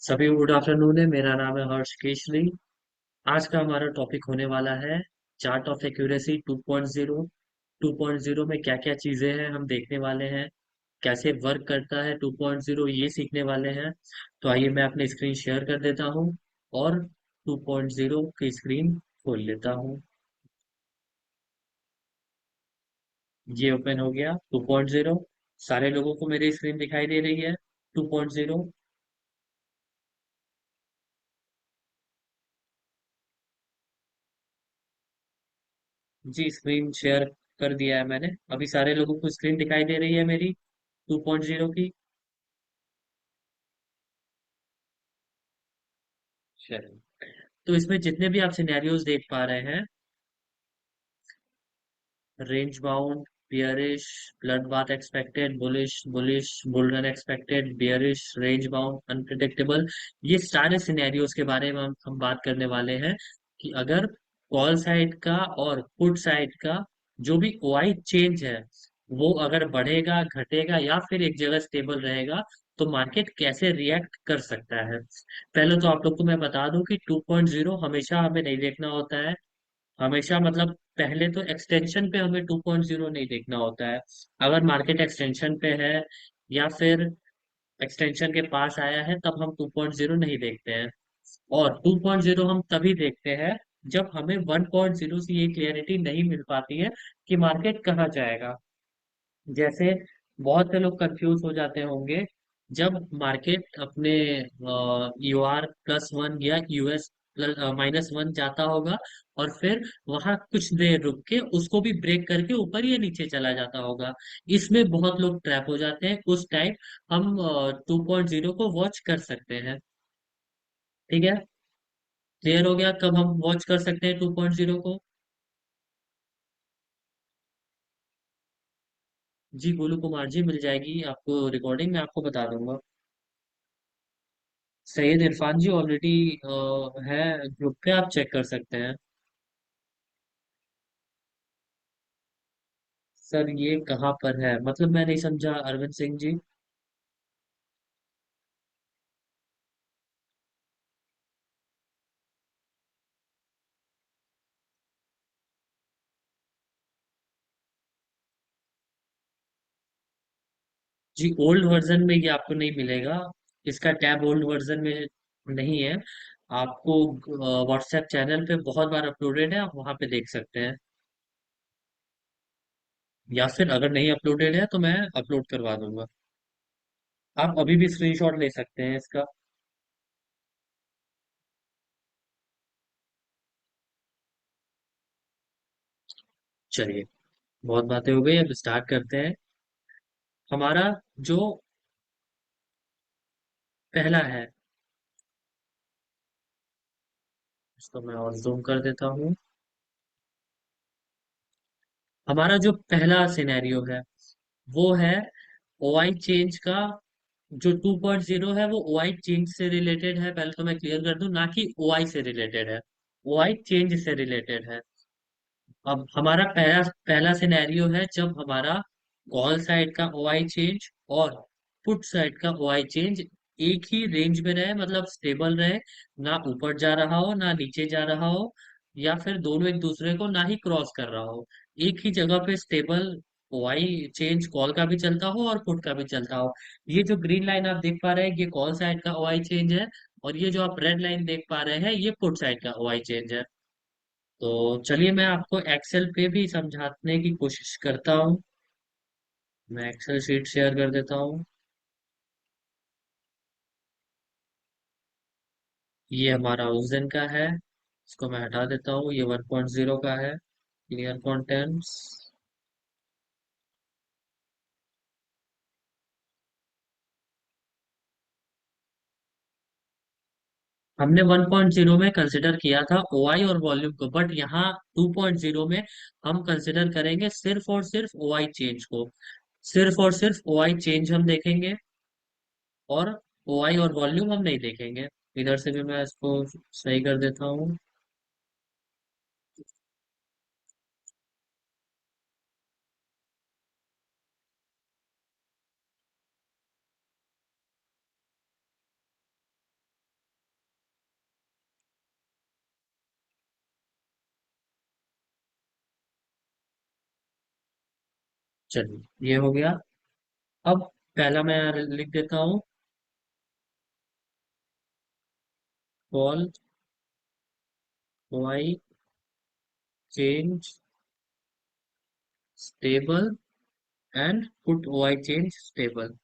सभी good afternoon है। मेरा नाम है हर्ष केशरी। आज का हमारा टॉपिक होने वाला है चार्ट ऑफ एक्यूरेसी 2.0। 2.0 में क्या क्या चीजें हैं हम देखने वाले हैं। कैसे वर्क करता है 2.0 ये सीखने वाले हैं। तो आइए मैं अपनी स्क्रीन शेयर कर देता हूँ और 2.0 की स्क्रीन खोल लेता हूँ। ये ओपन हो गया 2.0। सारे लोगों को मेरी स्क्रीन दिखाई दे रही है 2.0। जी स्क्रीन शेयर कर दिया है मैंने। अभी सारे लोगों को स्क्रीन दिखाई दे रही है मेरी 2.0 की। चलिए, तो इसमें जितने भी आप सिनेरियोज देख पा रहे हैं, range bound, bearish, blood bath expected, bullish bullish, bull run expected, bearish, range bound, unpredictable, ये सारे सिनेरियोज के बारे में हम बात करने वाले हैं कि अगर कॉल साइड का और पुट साइड का जो भी ओआई चेंज है वो अगर बढ़ेगा घटेगा या फिर एक जगह स्टेबल रहेगा तो मार्केट कैसे रिएक्ट कर सकता है। पहले तो आप लोग को मैं बता दूं कि 2.0 हमेशा हमें नहीं देखना होता है। हमेशा मतलब पहले तो एक्सटेंशन पे हमें 2.0 नहीं देखना होता है। अगर मार्केट एक्सटेंशन पे है या फिर एक्सटेंशन के पास आया है तब हम 2.0 नहीं देखते हैं। और 2.0 हम तभी देखते हैं जब हमें 1.0 से ये क्लियरिटी नहीं मिल पाती है कि मार्केट कहाँ जाएगा। जैसे बहुत से लोग कंफ्यूज हो जाते होंगे जब मार्केट अपने UR+1 या US -1 जाता होगा और फिर वहां कुछ देर रुक के उसको भी ब्रेक करके ऊपर या नीचे चला जाता होगा। इसमें बहुत लोग ट्रैप हो जाते हैं। उस टाइम हम 2.0 को वॉच कर सकते हैं। ठीक है, क्लियर हो गया कब हम वॉच कर सकते हैं 2.0 को। जी गोलू कुमार जी मिल जाएगी आपको रिकॉर्डिंग, मैं आपको बता दूंगा। सैयद इरफान जी ऑलरेडी है ग्रुप पे, आप चेक कर सकते हैं। सर ये कहाँ पर है, मतलब मैं नहीं समझा अरविंद सिंह जी। जी ओल्ड वर्जन में ये आपको नहीं मिलेगा। इसका टैब ओल्ड वर्जन में नहीं है। आपको व्हाट्सएप चैनल पे बहुत बार अपलोडेड है, आप वहां पे देख सकते हैं। या फिर अगर नहीं अपलोडेड है तो मैं अपलोड करवा दूंगा। आप अभी भी स्क्रीनशॉट ले सकते हैं इसका। चलिए, बहुत बातें हो गई, अब स्टार्ट करते हैं। हमारा जो पहला है, इसको मैं और जूम कर देता हूँ। हमारा जो पहला सिनेरियो है वो है ओआई चेंज का। जो 2.0 है वो ओआई चेंज से रिलेटेड है, पहले तो मैं क्लियर कर दूं, ना कि ओआई से रिलेटेड है। ओआई चेंज से रिलेटेड है। अब हमारा पहला पहला सिनेरियो है जब हमारा कॉल साइड का ओआई चेंज और पुट साइड का ओआई चेंज एक ही रेंज में रहे, मतलब स्टेबल रहे, ना ऊपर जा रहा हो ना नीचे जा रहा हो, या फिर दोनों एक दूसरे को ना ही क्रॉस कर रहा हो। एक ही जगह पे स्टेबल ओआई चेंज कॉल का भी चलता हो और पुट का भी चलता हो। ये जो ग्रीन लाइन आप देख पा रहे हैं ये कॉल साइड का ओआई चेंज है, और ये जो आप रेड लाइन देख पा रहे हैं ये पुट साइड का ओआई चेंज है। तो चलिए मैं आपको एक्सेल पे भी समझाने की कोशिश करता हूँ। मैं एक्सेल शीट शेयर कर देता हूँ। ये हमारा उस दिन का है, इसको मैं हटा देता हूँ। ये 1.0 का है, क्लियर कंटेंट्स। हमने 1.0 में कंसिडर किया था ओआई और वॉल्यूम को, बट यहाँ 2.0 में हम कंसिडर करेंगे सिर्फ और सिर्फ ओआई चेंज को। सिर्फ और सिर्फ ओआई चेंज हम देखेंगे और ओआई और वॉल्यूम हम नहीं देखेंगे। इधर से भी मैं इसको सही कर देता हूँ। चलिए ये हो गया। अब पहला मैं लिख देता हूँ, call Y change stable and put Y change stable.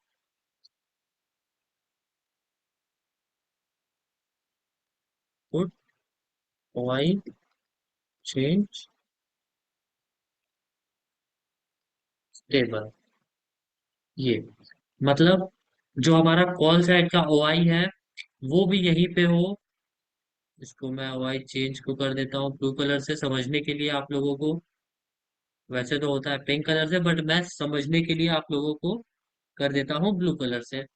Put Y change stable. ये मतलब जो हमारा कॉल साइड का ओआई है वो भी यहीं पे हो। इसको मैं ओआई चेंज को कर देता हूँ ब्लू कलर से समझने के लिए आप लोगों को। वैसे तो होता है पिंक कलर से, बट मैं समझने के लिए आप लोगों को कर देता हूँ ब्लू कलर से।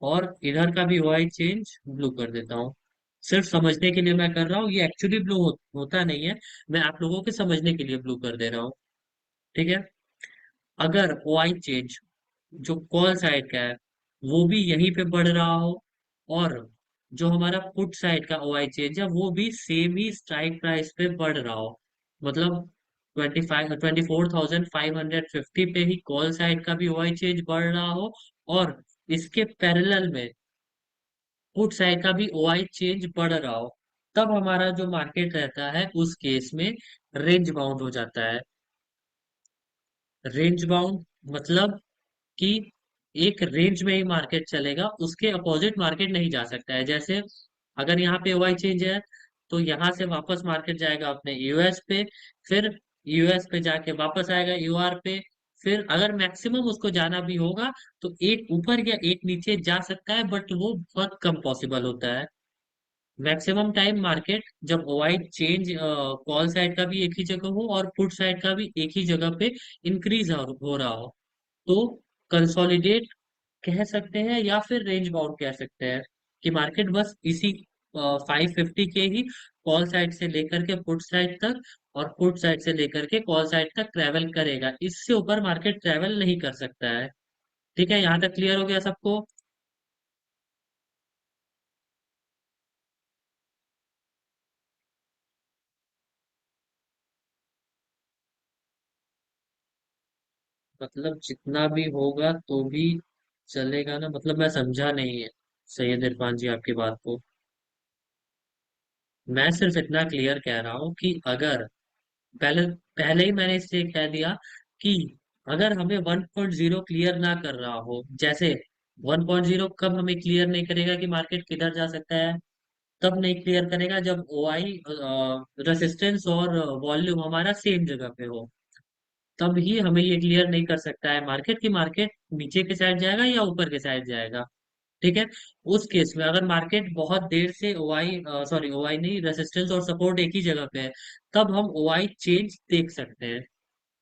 और इधर का भी ओआई चेंज ब्लू कर देता हूँ। सिर्फ समझने के लिए मैं कर रहा हूँ, ये एक्चुअली ब्लू होता नहीं है। मैं आप लोगों के समझने के लिए ब्लू कर दे रहा हूँ। ठीक है। अगर ओआई चेंज जो कॉल साइड का है वो भी यहीं पे बढ़ रहा हो, और जो हमारा पुट साइड का ओआई चेंज है वो भी सेम ही स्ट्राइक प्राइस पे बढ़ रहा हो, मतलब 24,550 पे ही कॉल साइड का भी ओआई चेंज बढ़ रहा हो, और इसके पैरेलल में पुट साइड का भी ओआई चेंज बढ़ रहा हो, तब हमारा जो मार्केट रहता है उस केस में रेंज बाउंड हो जाता है। रेंज बाउंड मतलब कि एक रेंज में ही मार्केट चलेगा, उसके अपोजिट मार्केट नहीं जा सकता है। जैसे अगर यहाँ पे वाई चेंज है तो यहाँ से वापस मार्केट जाएगा अपने यूएस पे, फिर यूएस पे जाके वापस आएगा यूआर पे। फिर अगर मैक्सिमम उसको जाना भी होगा तो एक ऊपर या एक नीचे जा सकता है, बट वो बहुत कम पॉसिबल होता है। मैक्सिमम टाइम मार्केट जब वाई चेंज कॉल साइड का भी एक ही जगह हो और पुट साइड का भी एक ही जगह पे इंक्रीज हो रहा हो, तो कंसोलिडेट कह सकते हैं या फिर रेंज बाउंड कह सकते हैं, कि मार्केट बस इसी 550 के ही कॉल साइड से लेकर के पुट साइड तक, और पुट साइड से लेकर के कॉल साइड तक ट्रेवल करेगा, इससे ऊपर मार्केट ट्रेवल नहीं कर सकता है। ठीक है, यहाँ तक क्लियर हो गया सबको? मतलब जितना भी होगा तो भी चलेगा ना, मतलब मैं समझा नहीं है सैयद इरफान जी आपकी बात को। मैं सिर्फ इतना क्लियर कह रहा हूँ कि अगर पहले पहले ही मैंने इससे कह दिया कि अगर हमें 1.0 क्लियर ना कर रहा हो, जैसे 1.0 कब हमें क्लियर नहीं करेगा कि मार्केट किधर जा सकता है, तब नहीं क्लियर करेगा जब ओआई रेसिस्टेंस और वॉल्यूम हमारा सेम जगह पे हो। तब ही हमें ये क्लियर नहीं कर सकता है मार्केट की मार्केट नीचे के साइड जाएगा या ऊपर के साइड जाएगा। ठीक है। उस केस में अगर मार्केट बहुत देर से ओआई सॉरी ओआई नहीं, रेसिस्टेंस और सपोर्ट एक ही जगह पे है, तब हम ओआई चेंज देख सकते हैं।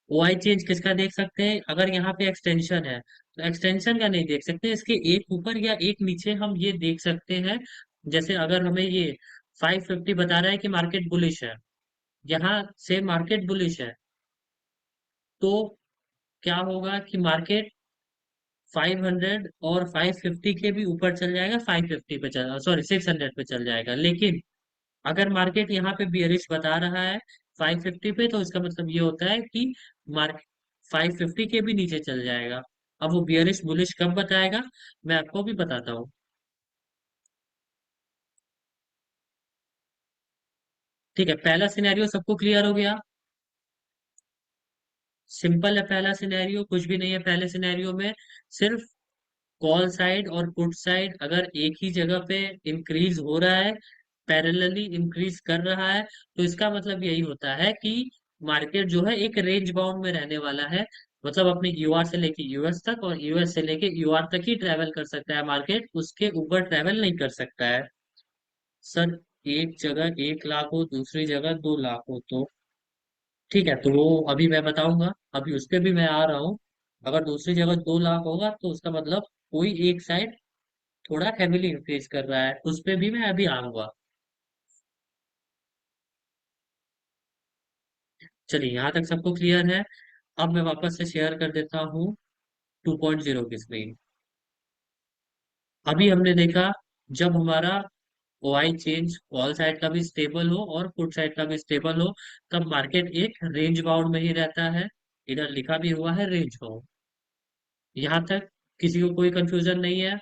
ओआई चेंज किसका देख सकते हैं? अगर यहाँ पे एक्सटेंशन है तो एक्सटेंशन का नहीं देख सकते, इसके एक ऊपर या एक नीचे हम ये देख सकते हैं। जैसे अगर हमें ये 550 बता रहा है कि मार्केट बुलिश है, यहाँ से मार्केट बुलिश है, तो क्या होगा कि मार्केट 500 और 550 के भी ऊपर चल जाएगा, 550 पे चल, सॉरी 600 पे चल जाएगा। लेकिन अगर मार्केट यहाँ पे बियरिश बता रहा है 550 पे, तो इसका मतलब ये होता है कि मार्केट 550 के भी नीचे चल जाएगा। अब वो बियरिश बुलिश कब बताएगा, मैं आपको भी बताता हूँ। ठीक है, पहला सिनेरियो सबको क्लियर हो गया? सिंपल है पहला सिनेरियो, कुछ भी नहीं है पहले सिनेरियो में। सिर्फ कॉल साइड और पुट साइड अगर एक ही जगह पे इंक्रीज हो रहा है, पैरेलली इंक्रीज कर रहा है, तो इसका मतलब यही होता है कि मार्केट जो है एक रेंज बाउंड में रहने वाला है। मतलब अपने यूआर से लेके यूएस तक और यूएस से लेके यूआर तक ही ट्रेवल कर सकता है मार्केट, उसके ऊपर ट्रेवल नहीं कर सकता है। सर, एक जगह 1 लाख हो दूसरी जगह 2 लाख हो तो ठीक है, तो वो अभी मैं बताऊंगा, अभी उस पे भी मैं आ रहा हूँ। अगर दूसरी जगह 2 लाख होगा तो उसका मतलब कोई एक साइड थोड़ा हेविली इंक्रीज कर रहा है, उस पे भी मैं अभी आऊंगा। चलिए यहाँ तक सबको क्लियर है। अब मैं वापस से शेयर कर देता हूँ 2.0 की स्क्रीन। अभी हमने देखा जब हमारा ओआई चेंज कॉल साइड का भी स्टेबल हो और पुट साइड का भी स्टेबल हो, तब मार्केट एक रेंज बाउंड में ही रहता है। इधर लिखा भी हुआ है रेंज बाउंड। यहाँ तक किसी को कोई कंफ्यूजन नहीं है?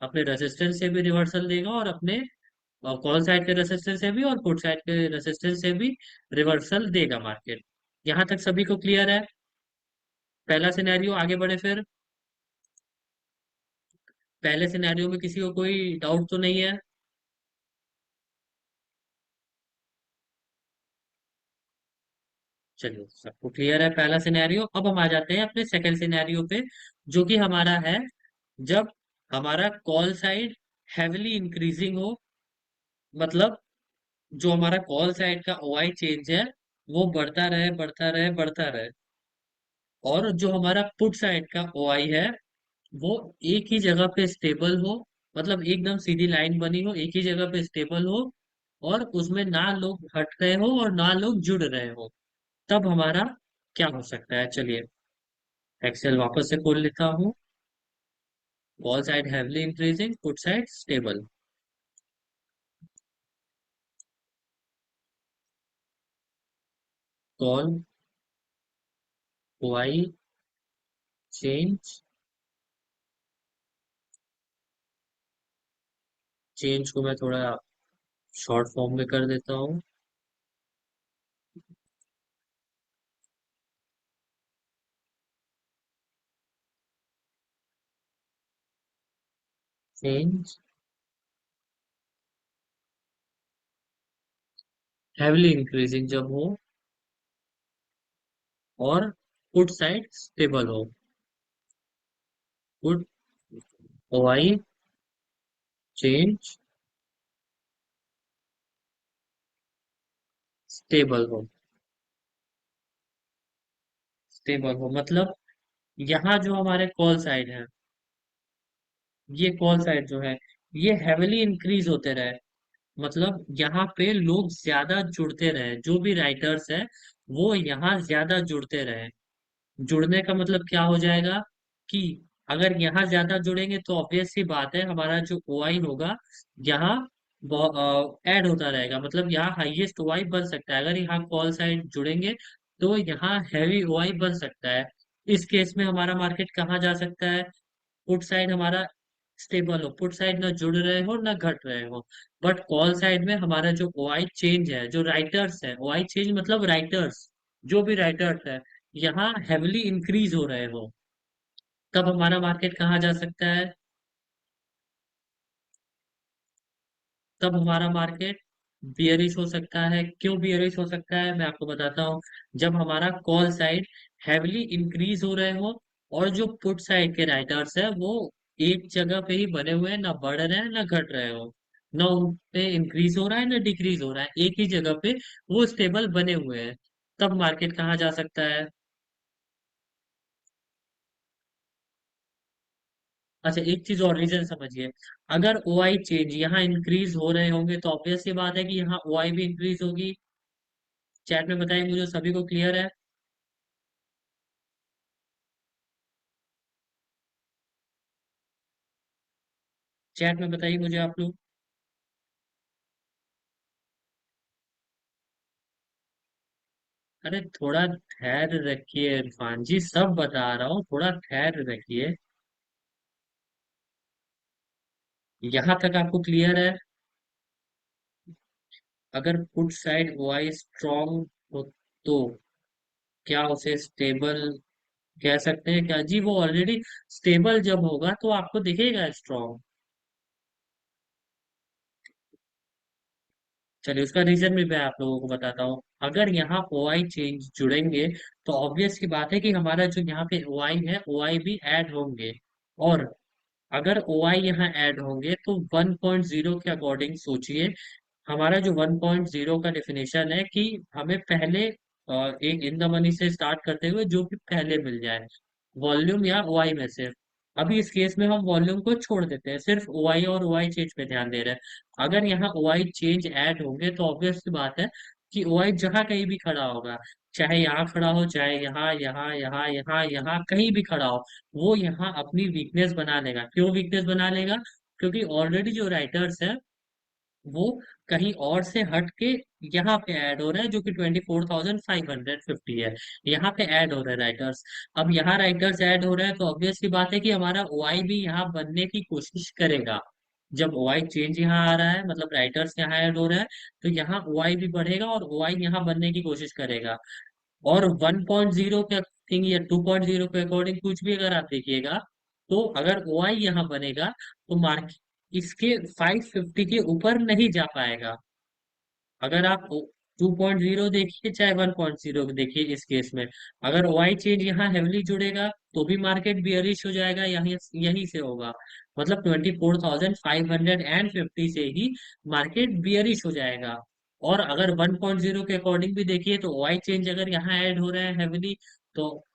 अपने रेसिस्टेंस से भी रिवर्सल देगा और अपने कॉल साइड के रेसिस्टेंस से भी और पुट साइड के रेसिस्टेंस से भी रिवर्सल देगा मार्केट। यहाँ तक सभी को क्लियर है? पहला सिनेरियो, आगे बढ़े फिर। पहले सिनेरियो में किसी को कोई डाउट तो नहीं है? चलिए, सबको क्लियर है पहला सिनेरियो। अब हम आ जाते हैं अपने सेकंड सिनेरियो पे, जो कि हमारा है जब हमारा कॉल साइड हैविली इंक्रीजिंग हो। मतलब जो हमारा कॉल साइड का ओआई चेंज है वो बढ़ता रहे बढ़ता रहे बढ़ता रहे, और जो हमारा पुट साइड का ओआई है वो एक ही जगह पे स्टेबल हो। मतलब एकदम सीधी लाइन बनी हो, एक ही जगह पे स्टेबल हो, और उसमें ना लोग हट रहे हो और ना लोग जुड़ रहे हो। तब हमारा क्या हो सकता है? चलिए, एक्सेल वापस से खोल लेता हूँ। Call side heavily increasing, put side stable. Call OI change, change को मैं थोड़ा शॉर्ट फॉर्म में कर देता हूँ। चेंज हैवली इंक्रीजिंग जब हो और पुट साइड स्टेबल हो। पुट ओआई चेंज स्टेबल हो। स्टेबल हो मतलब यहाँ जो हमारे कॉल साइड है, ये कॉल साइड जो है ये हैविली इंक्रीज होते रहे। मतलब यहाँ पे लोग ज्यादा जुड़ते रहे, जो भी राइटर्स है वो यहाँ ज्यादा जुड़ते रहे। जुड़ने का मतलब क्या हो जाएगा कि अगर यहाँ ज्यादा जुड़ेंगे तो ऑब्वियस सी बात है हमारा जो ओआई होगा यहाँ ऐड होता रहेगा। मतलब यहाँ हाईएस्ट ओआई बन सकता है। अगर यहाँ कॉल साइड जुड़ेंगे तो यहाँ हैवी ओआई बन सकता है। इस केस में हमारा मार्केट कहाँ जा सकता है? पुट साइड हमारा स्टेबल हो, पुट साइड ना जुड़ रहे हो ना घट रहे हो। बट कॉल साइड में हमारा जो ओआई चेंज है, जो राइटर्स है, ओआई चेंज मतलब राइटर्स, जो भी राइटर्स है यहाँ हेवली इंक्रीज हो रहे हो। तब हमारा मार्केट कहाँ जा सकता है? तब हमारा मार्केट बियरिश हो सकता है। क्यों बियरिश हो सकता है मैं आपको बताता हूँ। जब हमारा कॉल साइड हैवली इंक्रीज हो रहे हो और जो पुट साइड के राइटर्स है वो एक जगह पे ही बने हुए हैं, ना बढ़ रहे हैं ना घट रहे हो, ना उन पे इंक्रीज हो रहा है ना डिक्रीज हो रहा है, एक ही जगह पे वो स्टेबल बने हुए हैं। तब मार्केट कहाँ जा सकता है? अच्छा, एक चीज और रीजन समझिए। अगर ओआई चेंज यहाँ इंक्रीज हो रहे होंगे तो ऑब्वियस सी बात है कि यहाँ ओआई भी इंक्रीज होगी। चैट में बताइए मुझे, सभी को क्लियर है? चैट में बताइए मुझे आप लोग। अरे थोड़ा धैर्य रखिए इरफान जी, सब बता रहा हूँ, थोड़ा धैर्य रखिए। यहाँ तक आपको क्लियर है? अगर पुट साइड ओआई स्ट्रॉन्ग हो तो क्या उसे स्टेबल कह सकते हैं क्या? जी, वो ऑलरेडी स्टेबल जब होगा तो आपको दिखेगा स्ट्रॉन्ग। चलिए, उसका रीजन भी मैं आप लोगों को बताता हूँ। अगर यहाँ ओआई चेंज जुड़ेंगे तो ऑब्वियस की बात है कि हमारा जो यहाँ पे ओआई है ओआई भी ऐड होंगे। और अगर ओआई यहाँ ऐड होंगे तो 1.0 के अकॉर्डिंग सोचिए। हमारा जो 1.0 का डेफिनेशन है कि हमें पहले एक इन द मनी से स्टार्ट करते हुए जो भी पहले मिल जाए, वॉल्यूम या ओआई में से। अभी इस केस में हम वॉल्यूम को छोड़ देते हैं, सिर्फ ओआई और ओआई चेंज पे ध्यान दे रहे हैं। अगर यहाँ ओआई चेंज ऐड होंगे तो ऑब्वियस सी बात है कि ओआई जहाँ कहीं भी खड़ा होगा, चाहे यहाँ खड़ा हो, चाहे यहाँ यहाँ यहाँ यहाँ यहाँ कहीं भी खड़ा हो, वो यहाँ अपनी वीकनेस बना लेगा। क्यों वीकनेस बना लेगा? क्योंकि ऑलरेडी जो राइटर्स है वो कहीं और से हट के यहाँ पे ऐड हो रहा है, जो कि 24,550 है। यहाँ पे ऐड हो रहा है राइटर्स। अब यहाँ राइटर्स ऐड हो रहा है, तो ऑब्वियस सी बात है कि हमारा ओआई भी यहाँ बनने की कोशिश करेगा। जब ओआई चेंज यहाँ आ रहा है, मतलब राइटर्स यहाँ ऐड हो रहा है, तो यहाँ ओआई भी बढ़ेगा और ओआई यहाँ बनने की कोशिश करेगा। और 1.0 के थिंग या 2.0 के अकॉर्डिंग कुछ भी अगर आप देखिएगा, तो अगर ओआई यहाँ बनेगा, तो मार्केट इसके 550 के ऊपर नहीं जा पाएगा। अगर आप 2.0 देखिए चाहे 1.0 देखिए, इस केस में अगर ओआई चेंज यहाँ हेवली जुड़ेगा, तो भी मार्केट बियरिश हो जाएगा, यहीं यहीं से होगा। मतलब 24,550 से ही मार्केट बियरिश हो जाएगा। और अगर 1.0 के अकॉर्डिंग भी देखिए, तो ओआई चेंज अगर यहाँ ऐड हो रहा है हेवली, तो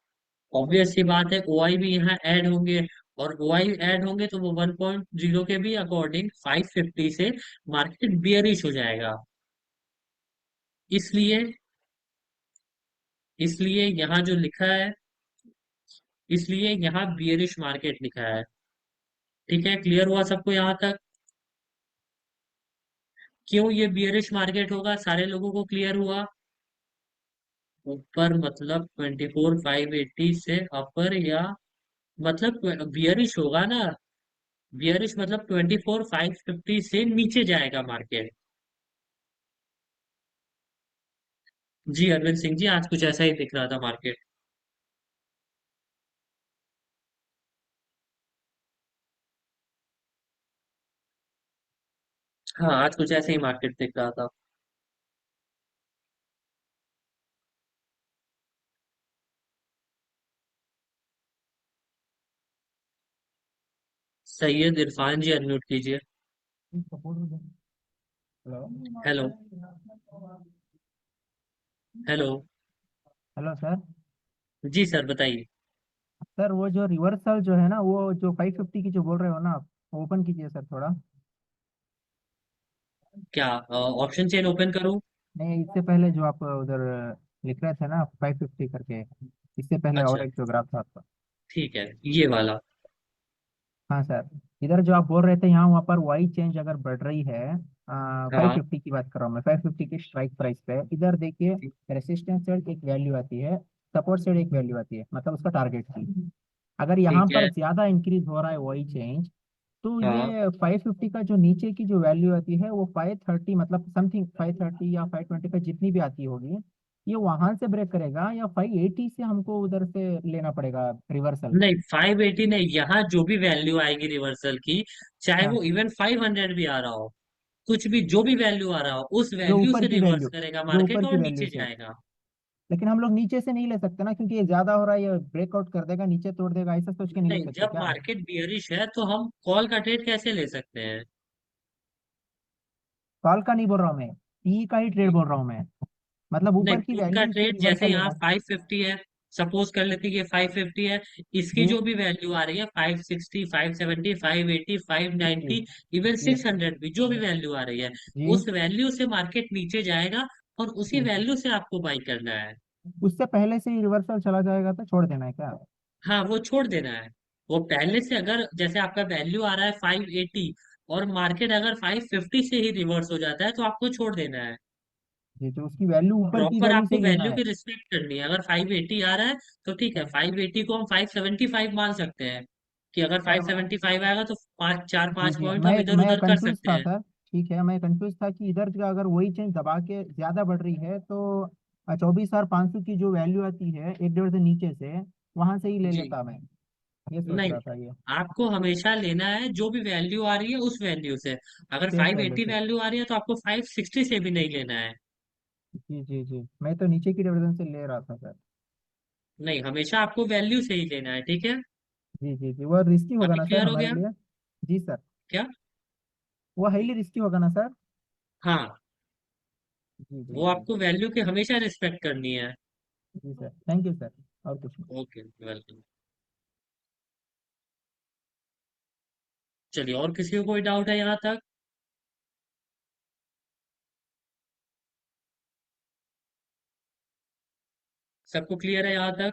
ऑब्वियस सी बात है ओआई भी यहाँ ऐड होंगे। और ओआई ऐड होंगे तो वो 1.0 के भी अकॉर्डिंग 550 से मार्केट बियरिश हो जाएगा। इसलिए इसलिए यहाँ जो लिखा है, इसलिए यहाँ बियरिश मार्केट लिखा है। ठीक है, क्लियर हुआ सबको यहाँ तक? क्यों ये बियरिश मार्केट होगा, सारे लोगों को क्लियर हुआ? ऊपर मतलब 24,580 से अपर, या मतलब बियरिश होगा ना। बियरिश मतलब 24,550 से नीचे जाएगा मार्केट। जी अरविंद सिंह जी, आज कुछ ऐसा ही दिख रहा था मार्केट। हाँ, आज कुछ ऐसे ही मार्केट दिख रहा था। सैयद इरफान जी, अनम्यूट कीजिए। हेलो। हेलो। Hello sir. जी सर, बताइए। सर वो जो रिवर्सल जो है ना, वो जो 550 की जो बोल रहे हो ना आप, ओपन कीजिए सर थोड़ा। क्या ऑप्शन चेन ओपन करूं? नहीं, इससे पहले जो आप उधर लिख रहे थे ना 550 करके, इससे पहले और अच्छा, एक जो ग्राफ था आपका। ठीक है, ये वाला। हाँ सर। इधर जो आप बोल रहे थे यहाँ वहाँ पर वाई चेंज अगर बढ़ रही है, फाइव हाँ। फिफ्टी की बात कर रहा हूँ मैं, 550 की स्ट्राइक प्राइस पे इधर देखिए। रेसिस्टेंस साइड एक वैल्यू आती है, सपोर्ट साइड एक वैल्यू आती है, मतलब उसका टारगेट की। अगर यहाँ ठीक पर है। ज्यादा इंक्रीज हो रहा है वाई चेंज, तो हाँ, ये 550 का जो नीचे की जो वैल्यू आती है वो 530, मतलब समथिंग 530 या 525 जितनी भी आती होगी, ये वहां से ब्रेक करेगा या 580 से हमको उधर से लेना पड़ेगा रिवर्सल। नहीं 580 नहीं, यहाँ जो भी वैल्यू आएगी रिवर्सल की, चाहे हाँ, वो इवन 500 भी आ रहा हो, कुछ भी जो भी वैल्यू आ रहा हो, उस जो वैल्यू ऊपर से की रिवर्स वैल्यू, करेगा जो मार्केट ऊपर की और वैल्यू नीचे से। जाएगा। लेकिन हम लोग नीचे से नहीं ले सकते ना, क्योंकि ये ज्यादा हो रहा है, ये ब्रेकआउट कर देगा, नीचे तोड़ देगा, ऐसा सोच के नहीं ले नहीं, सकते जब क्या? मार्केट बियरिश है तो हम कॉल का ट्रेड कैसे ले सकते हैं? कॉल का नहीं बोल रहा हूँ मैं, ई का ही ट्रेड बोल रहा हूँ मैं, मतलब नहीं, ऊपर की पुट का वैल्यू से ट्रेड जैसे रिवर्सल यहाँ लेना। 550 है, सपोज कर लेते हैं कि 550 है, इसकी जी जो भी वैल्यू आ रही है 560, 570, 580, जी 590, इवन जी 600 भी, जो भी वैल्यू आ रही है, जी उस वैल्यू से मार्केट नीचे जाएगा और उसी जी। वैल्यू से आपको बाई करना है। उससे पहले से ही रिवर्सल चला जाएगा तो छोड़ देना है क्या? हाँ, वो छोड़ देना है। वो पहले से अगर जैसे आपका वैल्यू आ रहा है 580, और मार्केट अगर 550 से ही रिवर्स हो जाता है, तो आपको छोड़ देना है। जी, तो उसकी वैल्यू ऊपर की प्रॉपर वैल्यू से आपको ही लेना वैल्यू है। की रिस्पेक्ट करनी है। अगर 580 आ रहा है, तो ठीक है, 580 को हम 575 मान सकते हैं, कि अगर सर 575 आएगा तो पाँच चार जी पांच जी, पॉइंट मैं हम इधर मैं उधर कर कंफ्यूज सकते था हैं। सर। ठीक है, मैं कंफ्यूज था कि इधर का अगर वही चेंज दबा के ज्यादा बढ़ रही है तो 24,500 की जो वैल्यू आती है एक डेढ़ से नीचे से, वहां से ही ले जी। लेता मैं, ये सोच नहीं, रहा था ये। आपको हमेशा लेना है जो भी वैल्यू आ रही है उस वैल्यू से। अगर सेम वैल्यू 580 से। वैल्यू आ रही है, तो आपको 560 से भी नहीं लेना है। जी जी जी, मैं तो नीचे की डिवीजन से ले रहा था सर। नहीं, हमेशा आपको वैल्यू से ही लेना है, ठीक है। जी जी जी, वो रिस्की होगा अभी ना सर क्लियर हो हमारे गया? लिए? जी सर। क्या? वो हाईली रिस्की होगा ना सर? हाँ, जी जी वो जी आपको वैल्यू की हमेशा रिस्पेक्ट करनी है। जी सर, थैंक यू सर। और कुछ नहीं। Okay, welcome. चलिए, और किसी को कोई डाउट है यहाँ तक? सबको क्लियर है यहाँ तक?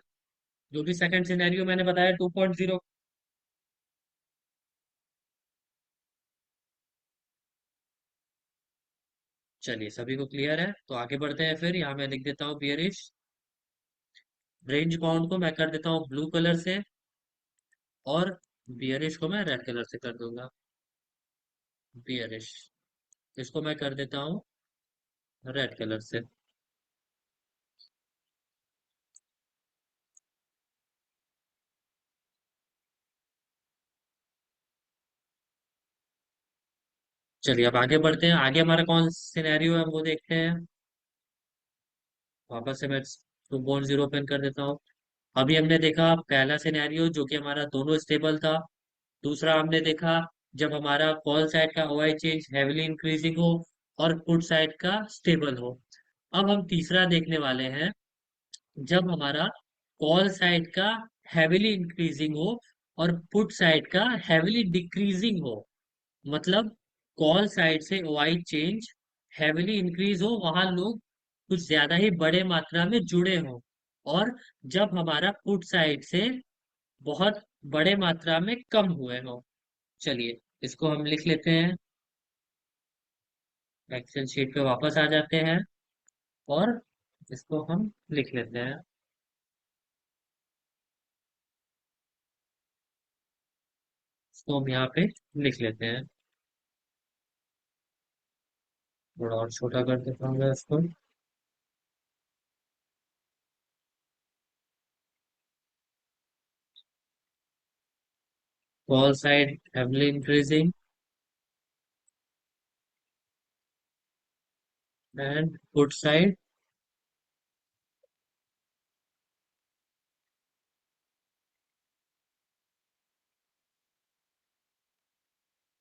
जो भी सेकंड सिनेरियो मैंने बताया 2.0। चलिए सभी को क्लियर है तो आगे बढ़ते हैं। फिर यहाँ मैं लिख देता हूँ बियरिश। रेंज बाउंड को मैं कर देता हूँ ब्लू कलर से, और बियरिश को मैं रेड कलर से कर दूंगा। बियरिश, इसको मैं कर देता हूँ रेड कलर से। चलिए अब आगे बढ़ते हैं। आगे हमारा कौन सिनेरियो है वो देखते हैं। वापस से मैं 2.0 पेन कर देता हूँ। अभी हमने देखा पहला सिनेरियो जो कि हमारा दोनों स्टेबल था। दूसरा हमने देखा जब हमारा कॉल साइड का ओआई चेंज हैवीली इंक्रीजिंग हो और पुट साइड का स्टेबल हो। अब हम तीसरा देखने वाले हैं, जब हमारा कॉल साइड का हैवीली इंक्रीजिंग हो और पुट साइड का हैवीली डिक्रीजिंग हो। मतलब कॉल साइड से ओआई चेंज हैवीली इंक्रीज हो, वहां लोग कुछ ज्यादा ही बड़े मात्रा में जुड़े हों। और जब हमारा पुट साइड से बहुत बड़े मात्रा में कम हुए हों। चलिए इसको हम लिख लेते हैं। एक्सेल शीट पे वापस आ जाते हैं और इसको हम लिख लेते हैं। इसको हम यहाँ पे लिख लेते हैं। थोड़ा और छोटा कर देता हूँ मैं इसको। Call side heavily increasing and put side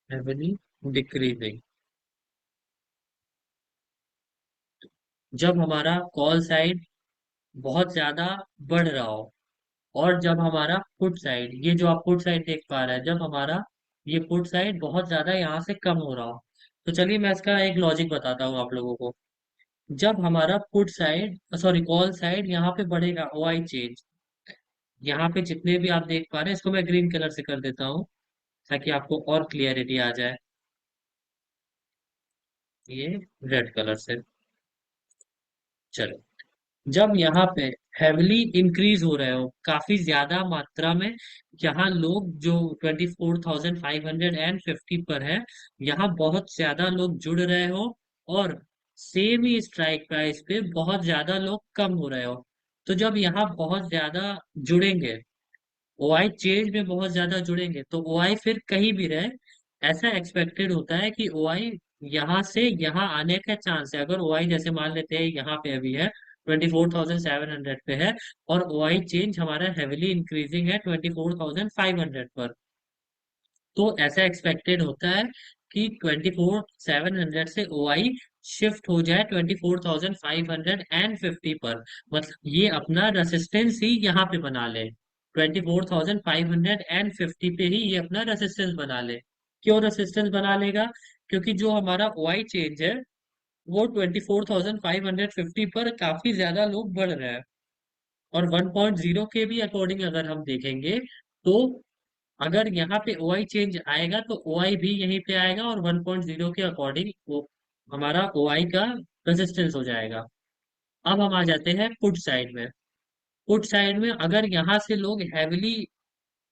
heavily decreasing। जब हमारा कॉल साइड बहुत ज्यादा बढ़ रहा हो और जब हमारा पुट साइड, ये जो आप पुट साइड देख पा रहे हैं, जब हमारा ये पुट साइड बहुत ज्यादा यहाँ से कम हो रहा हो। तो चलिए मैं इसका एक लॉजिक बताता हूँ आप लोगों को। जब हमारा put side sorry call side यहाँ पे बढ़ेगा ओआई चेंज, यहाँ पे जितने भी आप देख पा रहे हैं, इसको मैं ग्रीन कलर से कर देता हूँ ताकि आपको और क्लियरिटी आ जाए। ये रेड कलर से। चलो, जब यहाँ पे हैविली इंक्रीज हो रहे हो काफी ज्यादा मात्रा में, यहाँ लोग जो 24,550 पर है, यहाँ बहुत ज्यादा लोग जुड़ रहे हो और सेम ही स्ट्राइक प्राइस पे बहुत ज्यादा लोग कम हो रहे हो। तो जब यहाँ बहुत ज्यादा जुड़ेंगे, ओआई चेंज में बहुत ज्यादा जुड़ेंगे, तो ओआई फिर कहीं भी रहे, ऐसा एक्सपेक्टेड होता है कि ओआई यहाँ से यहाँ आने का चांस है। अगर ओआई जैसे मान लेते हैं यहाँ पे अभी है 24,700 पे है, और ओआई चेंज हमारा हेविली इंक्रीजिंग है 24,500 पर, तो ऐसा एक्सपेक्टेड होता है कि 24,700 से ओआई शिफ्ट हो जाए 24,550 पर। मतलब ये अपना रेसिस्टेंस ही यहाँ पे बना ले, 24,550 पे ही ये अपना रेसिस्टेंस बना ले। क्यों रेसिस्टेंस बना लेगा? क्योंकि जो हमारा ओआई चेंज है वो 24,550 पर काफी ज्यादा लोग बढ़ रहे हैं। और 1.0 के भी अकॉर्डिंग अगर हम देखेंगे, तो अगर यहाँ पे ओआई चेंज आएगा तो ओआई भी यहीं पे आएगा, और 1.0 के अकॉर्डिंग वो हमारा ओआई का रेजिस्टेंस हो जाएगा। अब हम आ जाते हैं पुट साइड में। पुट साइड में अगर यहाँ से लोग हैविली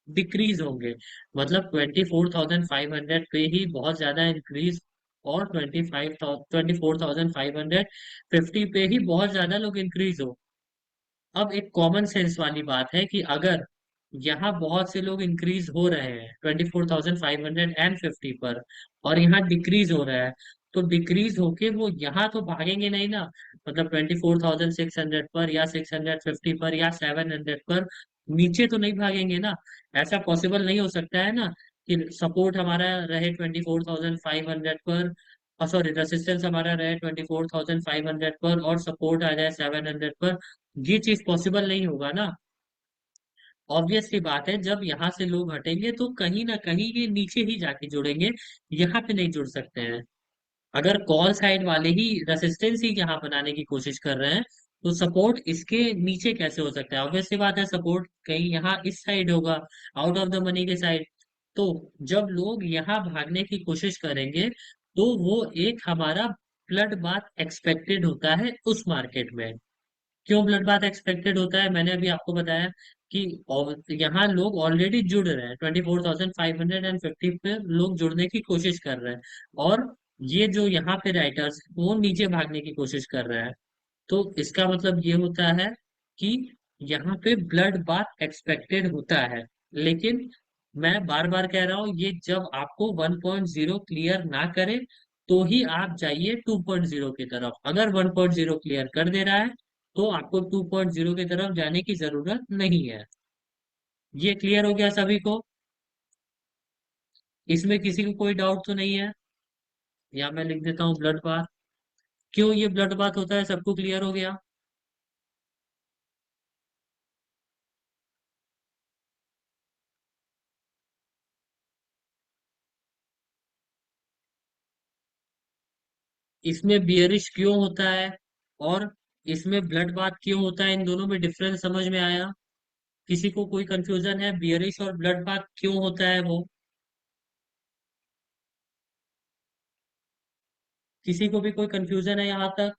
डिक्रीज होंगे, मतलब 24,500 पे ही बहुत ज्यादा इंक्रीज, और 24,550 पे ही बहुत ज्यादा लोग इंक्रीज हो। अब एक कॉमन सेंस वाली बात है कि अगर यहाँ बहुत से लोग इंक्रीज हो रहे हैं 24,550 पर, और यहाँ डिक्रीज हो रहा है, तो डिक्रीज होके वो यहाँ तो भागेंगे नहीं ना। मतलब 24,600 पर या 650 पर या 700 पर नीचे तो नहीं भागेंगे ना। ऐसा पॉसिबल नहीं हो सकता है ना कि सपोर्ट हमारा रहे 24,500 पर, सॉरी रेसिस्टेंस हमारा रहे 24,500 पर और सपोर्ट आ जाए 700 पर। ये चीज पॉसिबल नहीं होगा ना। ऑब्वियस सी बात है, जब यहाँ से लोग हटेंगे तो कहीं ना कहीं ये नीचे ही जाके जुड़ेंगे, यहाँ पे नहीं जुड़ सकते हैं। अगर कॉल साइड वाले ही रेसिस्टेंस ही यहाँ बनाने की कोशिश कर रहे हैं, तो सपोर्ट इसके नीचे कैसे हो सकता है? ऑब्वियस सी बात है, सपोर्ट कहीं यहाँ इस साइड होगा, आउट ऑफ द मनी के साइड। तो जब लोग यहाँ भागने की कोशिश करेंगे, तो वो एक हमारा ब्लड बाथ एक्सपेक्टेड होता है उस मार्केट में। क्यों ब्लड बाथ एक्सपेक्टेड होता है, मैंने अभी आपको बताया कि यहाँ लोग ऑलरेडी जुड़ रहे हैं, 24,550 पे लोग जुड़ने की कोशिश कर रहे हैं। और ये जो यहाँ पे राइटर्स वो नीचे भागने की कोशिश कर रहे हैं। तो इसका मतलब ये होता है कि यहाँ पे ब्लड बाथ एक्सपेक्टेड होता है। लेकिन मैं बार बार कह रहा हूँ, ये जब आपको 1.0 क्लियर ना करे तो ही आप जाइए 2.0 की तरफ। अगर 1.0 क्लियर कर दे रहा है तो आपको 2.0 की तरफ जाने की जरूरत नहीं है। ये क्लियर हो गया सभी को? इसमें किसी को कोई डाउट तो नहीं है? या मैं लिख देता हूँ ब्लड बाथ। क्यों ये ब्लड बाथ होता है, सबको क्लियर हो गया? इसमें बियरिश क्यों होता है और इसमें ब्लड बाथ क्यों होता है, इन दोनों में डिफरेंस समझ में आया? किसी को कोई कंफ्यूजन है बियरिश और ब्लड बाथ क्यों होता है वो? किसी को भी कोई कंफ्यूजन है यहाँ तक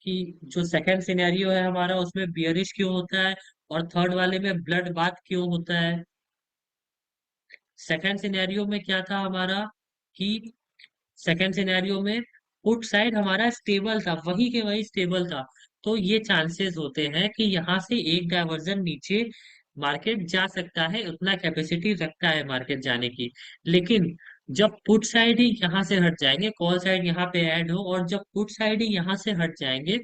कि जो सेकंड सिनेरियो है हमारा उसमें बियरिश क्यों होता है और थर्ड वाले में ब्लड बाथ क्यों होता है? सेकंड सिनेरियो में क्या था हमारा कि सेकंड सिनेरियो में पुट साइड हमारा स्टेबल था, वही के वही स्टेबल था। तो ये चांसेस होते हैं कि यहाँ से एक डायवर्जन नीचे मार्केट जा सकता है, उतना कैपेसिटी रखता है मार्केट जाने की। लेकिन जब पुट साइड ही यहाँ से हट जाएंगे, कॉल साइड यहाँ पे ऐड हो और जब पुट साइड ही यहाँ से हट जाएंगे,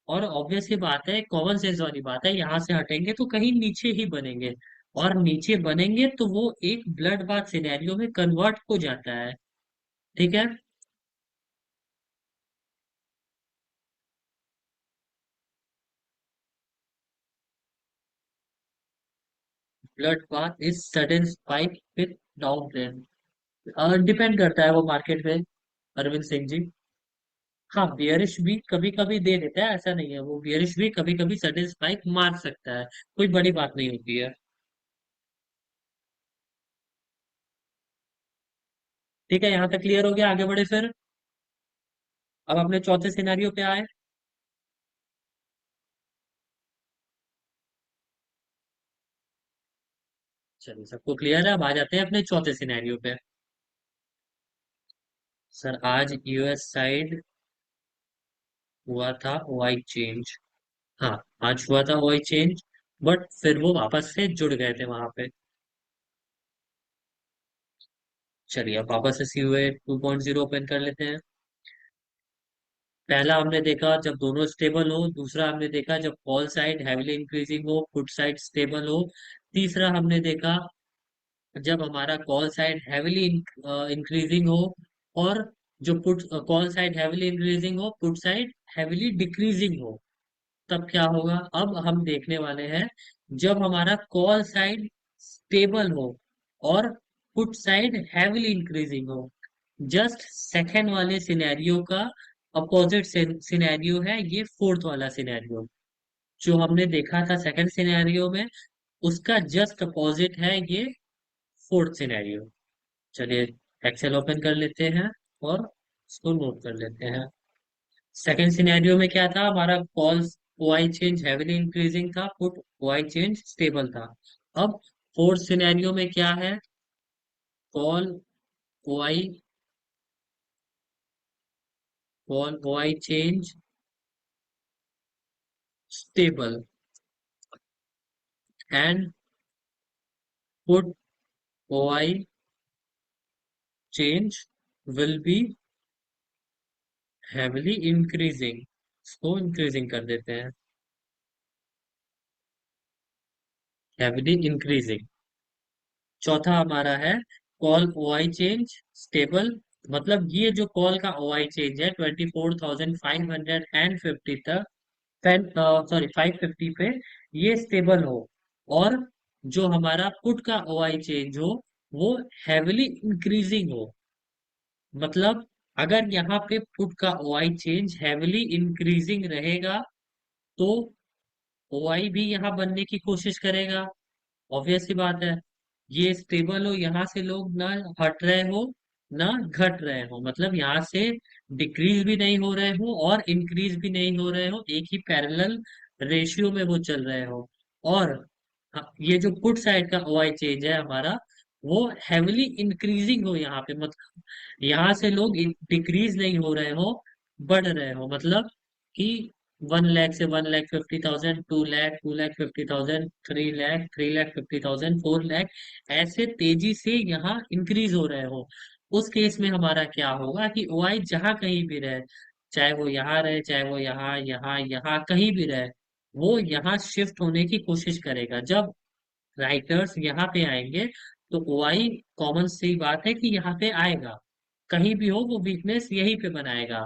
और ऑब्वियस ही बात है, कॉमन सेंस वाली बात है, यहाँ से हटेंगे तो कहीं नीचे ही बनेंगे। और नीचे बनेंगे तो वो एक ब्लड बाथ सिनेरियो में कन्वर्ट हो जाता है। ठीक है। Blood bath is sudden spike with down trend. Depend करता है वो मार्केट पे, अरविंद सिंह जी। हाँ, बियरिश भी कभी कभी दे देता है, ऐसा नहीं है, वो बियरिश भी कभी कभी सडन स्पाइक मार सकता है, कोई बड़ी बात नहीं होती है। ठीक है, यहाँ तक क्लियर हो गया, आगे बढ़े फिर। अब अपने चौथे सिनेरियो पे आए। चलिए, सबको क्लियर है, अब आ जाते हैं अपने चौथे सिनेरियो पे। सर, आज यूएस साइड हुआ था वाई चेंज। हाँ, आज हुआ था वाई चेंज, बट फिर वो वापस से जुड़ गए थे वहां पे। चलिए, अब वापस से सीओए 2.0 ओपन कर लेते हैं। पहला हमने देखा जब दोनों स्टेबल हो, दूसरा हमने देखा जब कॉल साइड हैवीली इंक्रीजिंग हो, पुट साइड स्टेबल हो, तीसरा हमने देखा जब हमारा कॉल साइड हैवीली इंक्रीजिंग हो और जो put call side heavily increasing हो, पुट साइड हैवीली डिक्रीजिंग हो, तब क्या होगा। अब हम देखने वाले हैं जब हमारा कॉल साइड स्टेबल हो और पुट साइड हैवीली इंक्रीजिंग हो। जस्ट सेकेंड वाले सिनेरियो का अपोजिट सिनेरियो है ये फोर्थ वाला सिनेरियो। जो हमने देखा था सेकंड सिनेरियो में, उसका जस्ट अपोजिट है ये फोर्थ सिनेरियो। चलिए, एक्सेल ओपन कर लेते हैं और इसको नोट कर लेते हैं। सेकंड सिनेरियो में क्या था हमारा, call Y change heavily increasing था, पुट वाई चेंज स्टेबल था। अब फोर्थ सिनेरियो में क्या है, call Y call Y change stable and put Y change will be heavily increasing. इसको इंक्रीजिंग कर देते हैं, हैवीली इंक्रीजिंग। चौथा हमारा है कॉल ओआई चेंज स्टेबल, मतलब ये जो कॉल का ओआई चेंज है 24,550 तक, सॉरी 550 पे, ये स्टेबल हो। और जो हमारा पुट का ओआई चेंज हो वो हैवीली इंक्रीजिंग हो। मतलब अगर यहाँ पे पुट का ओआई चेंज हैवीली इंक्रीजिंग रहेगा तो ओआई भी यहाँ बनने की कोशिश करेगा। ऑब्वियस सी बात है, ये स्टेबल हो, यहाँ से लोग ना हट रहे हो, ना घट रहे हो, मतलब यहाँ से डिक्रीज भी नहीं हो रहे हो और इंक्रीज भी नहीं हो रहे हो, एक ही पैरेलल रेशियो में वो चल रहे हो। और ये जो पुट साइड का ओआई चेंज है हमारा, वो हैविली इंक्रीजिंग हो यहाँ पे, मतलब यहाँ से लोग डिक्रीज नहीं हो रहे हो, बढ़ रहे हो, मतलब कि 1 लाख से 1,50,000, 2 लाख, 2,50,000, 3 लाख, 3,50,000, 4 लाख, ऐसे तेजी से यहाँ इंक्रीज हो रहे हो। उस केस में हमारा क्या होगा कि ओआई जहां कहीं भी रहे, चाहे वो यहाँ रहे, चाहे वो यहाँ कहीं भी रहे, वो यहाँ शिफ्ट होने की कोशिश करेगा। जब राइटर्स यहाँ पे आएंगे तो ओआई, कॉमन सी बात है कि यहाँ पे आएगा, कहीं भी हो वो वीकनेस यहीं पे बनाएगा।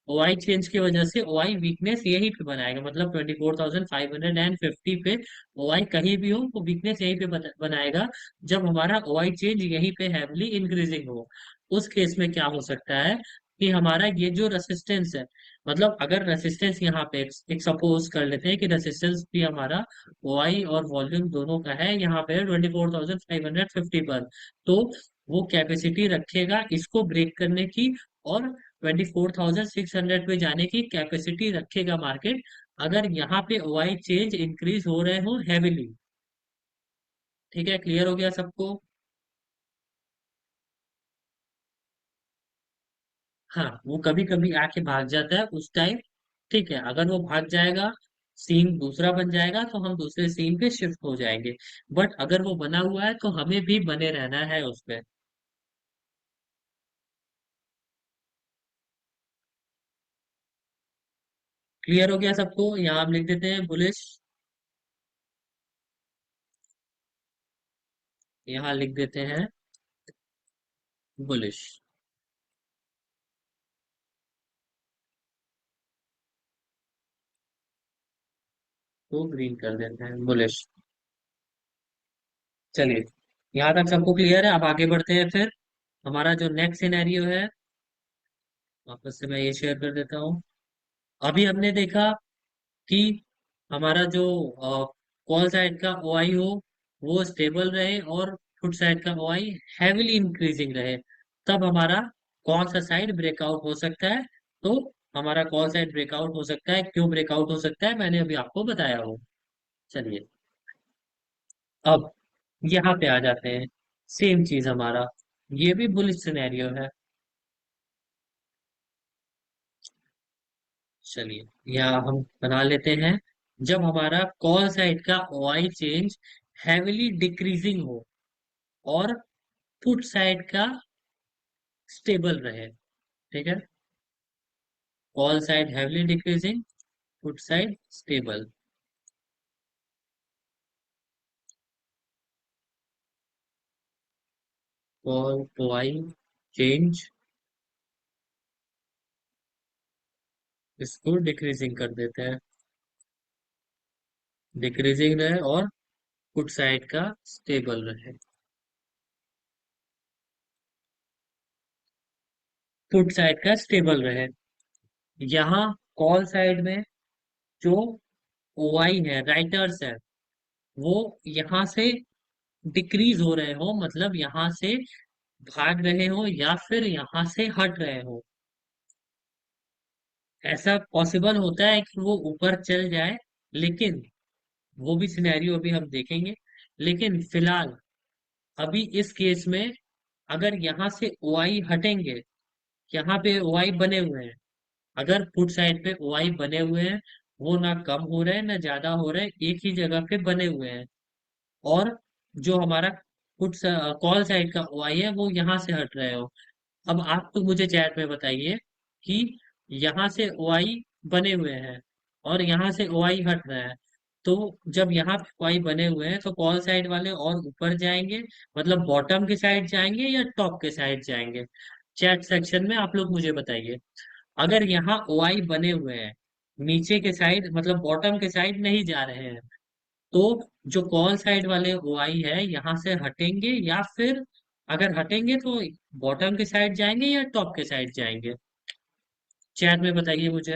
ओआई चेंज की वजह से ओआई वीकनेस यहीं पे बनाएगा, मतलब 24,550 पे ओआई कहीं भी हो वो वीकनेस यहीं पे बनाएगा। जब हमारा ओआई चेंज यहीं पे हैवली इंक्रीजिंग हो, उस केस में क्या हो सकता है कि हमारा ये जो रेसिस्टेंस है, मतलब अगर रेसिस्टेंस यहाँ पे एक सपोज कर लेते हैं कि रेसिस्टेंस भी हमारा ओआई और वॉल्यूम दोनों का है यहाँ पे 24,550 पर, तो वो कैपेसिटी रखेगा इसको ब्रेक करने की, और 24,600 पे जाने की कैपेसिटी रखेगा मार्केट, अगर यहाँ पे ओआई चेंज इंक्रीज हो रहे हो हैविली। ठीक है, क्लियर हो गया सबको? हाँ, वो कभी कभी आके भाग जाता है उस टाइम। ठीक है, अगर वो भाग जाएगा, सीन दूसरा बन जाएगा तो हम दूसरे सीन पे शिफ्ट हो जाएंगे। बट अगर वो बना हुआ है तो हमें भी बने रहना है उस पे। क्लियर हो गया सबको? यहाँ हम लिख देते हैं बुलिश, यहाँ लिख देते हैं बुलिश, तो ग्रीन कर देते हैं बुलिश। चलिए, यहाँ तक सबको क्लियर है, अब आगे बढ़ते हैं फिर। हमारा जो नेक्स्ट सिनेरियो है, वापस से मैं ये शेयर कर देता हूँ। अभी हमने देखा कि हमारा जो कॉल साइड का ओआई हो वो स्टेबल रहे और फुट साइड का ओआई हैविली इंक्रीजिंग रहे, तब हमारा कौन सा साइड ब्रेकआउट हो सकता है? तो हमारा कॉल साइड ब्रेकआउट हो सकता है। क्यों ब्रेकआउट हो सकता है, मैंने अभी आपको बताया हो। चलिए, अब यहाँ पे आ जाते हैं। सेम चीज हमारा, ये भी बुलिश सिनेरियो है। चलिए, यहाँ हम बना लेते हैं। जब हमारा कॉल साइड का ओआई चेंज हैविली डिक्रीजिंग हो और पुट साइड का स्टेबल रहे। ठीक है, call side heavily decreasing, put side stable. Call OI change, इसको डिक्रीजिंग कर देते हैं, डिक्रीजिंग रहे और पुट साइड का स्टेबल रहे। पुट साइड का स्टेबल रहे, यहाँ कॉल साइड में जो ओआई है, राइटर्स है, वो यहाँ से डिक्रीज हो रहे हो, मतलब यहाँ से भाग रहे हो या फिर यहाँ से हट रहे हो। ऐसा पॉसिबल होता है कि वो ऊपर चल जाए, लेकिन वो भी सिनेरियो अभी हम देखेंगे। लेकिन फिलहाल अभी इस केस में, अगर यहाँ से ओआई हटेंगे, यहाँ पे ओआई बने हुए हैं, अगर पुट साइड पे ओआई बने हुए हैं, वो ना कम हो रहे हैं ना ज्यादा हो रहे हैं, एक ही जगह पे बने हुए हैं। और जो हमारा पुट कॉल साइड का ओआई है वो यहाँ से हट रहे हो। अब आप तो मुझे चैट में बताइए कि यहाँ से ओआई बने हुए हैं और यहाँ से ओआई हट रहा है, तो जब यहाँ पे ओआई बने हुए हैं तो कॉल साइड वाले और ऊपर जाएंगे, मतलब बॉटम के साइड जाएंगे या टॉप के साइड जाएंगे? चैट सेक्शन में आप लोग मुझे बताइए। अगर यहाँ ओआई बने हुए हैं, नीचे के साइड मतलब बॉटम के साइड नहीं जा रहे हैं, तो जो कॉल साइड वाले ओआई है यहाँ से हटेंगे, या फिर अगर हटेंगे तो बॉटम के साइड जाएंगे या टॉप के साइड जाएंगे? चैट में बताइए मुझे।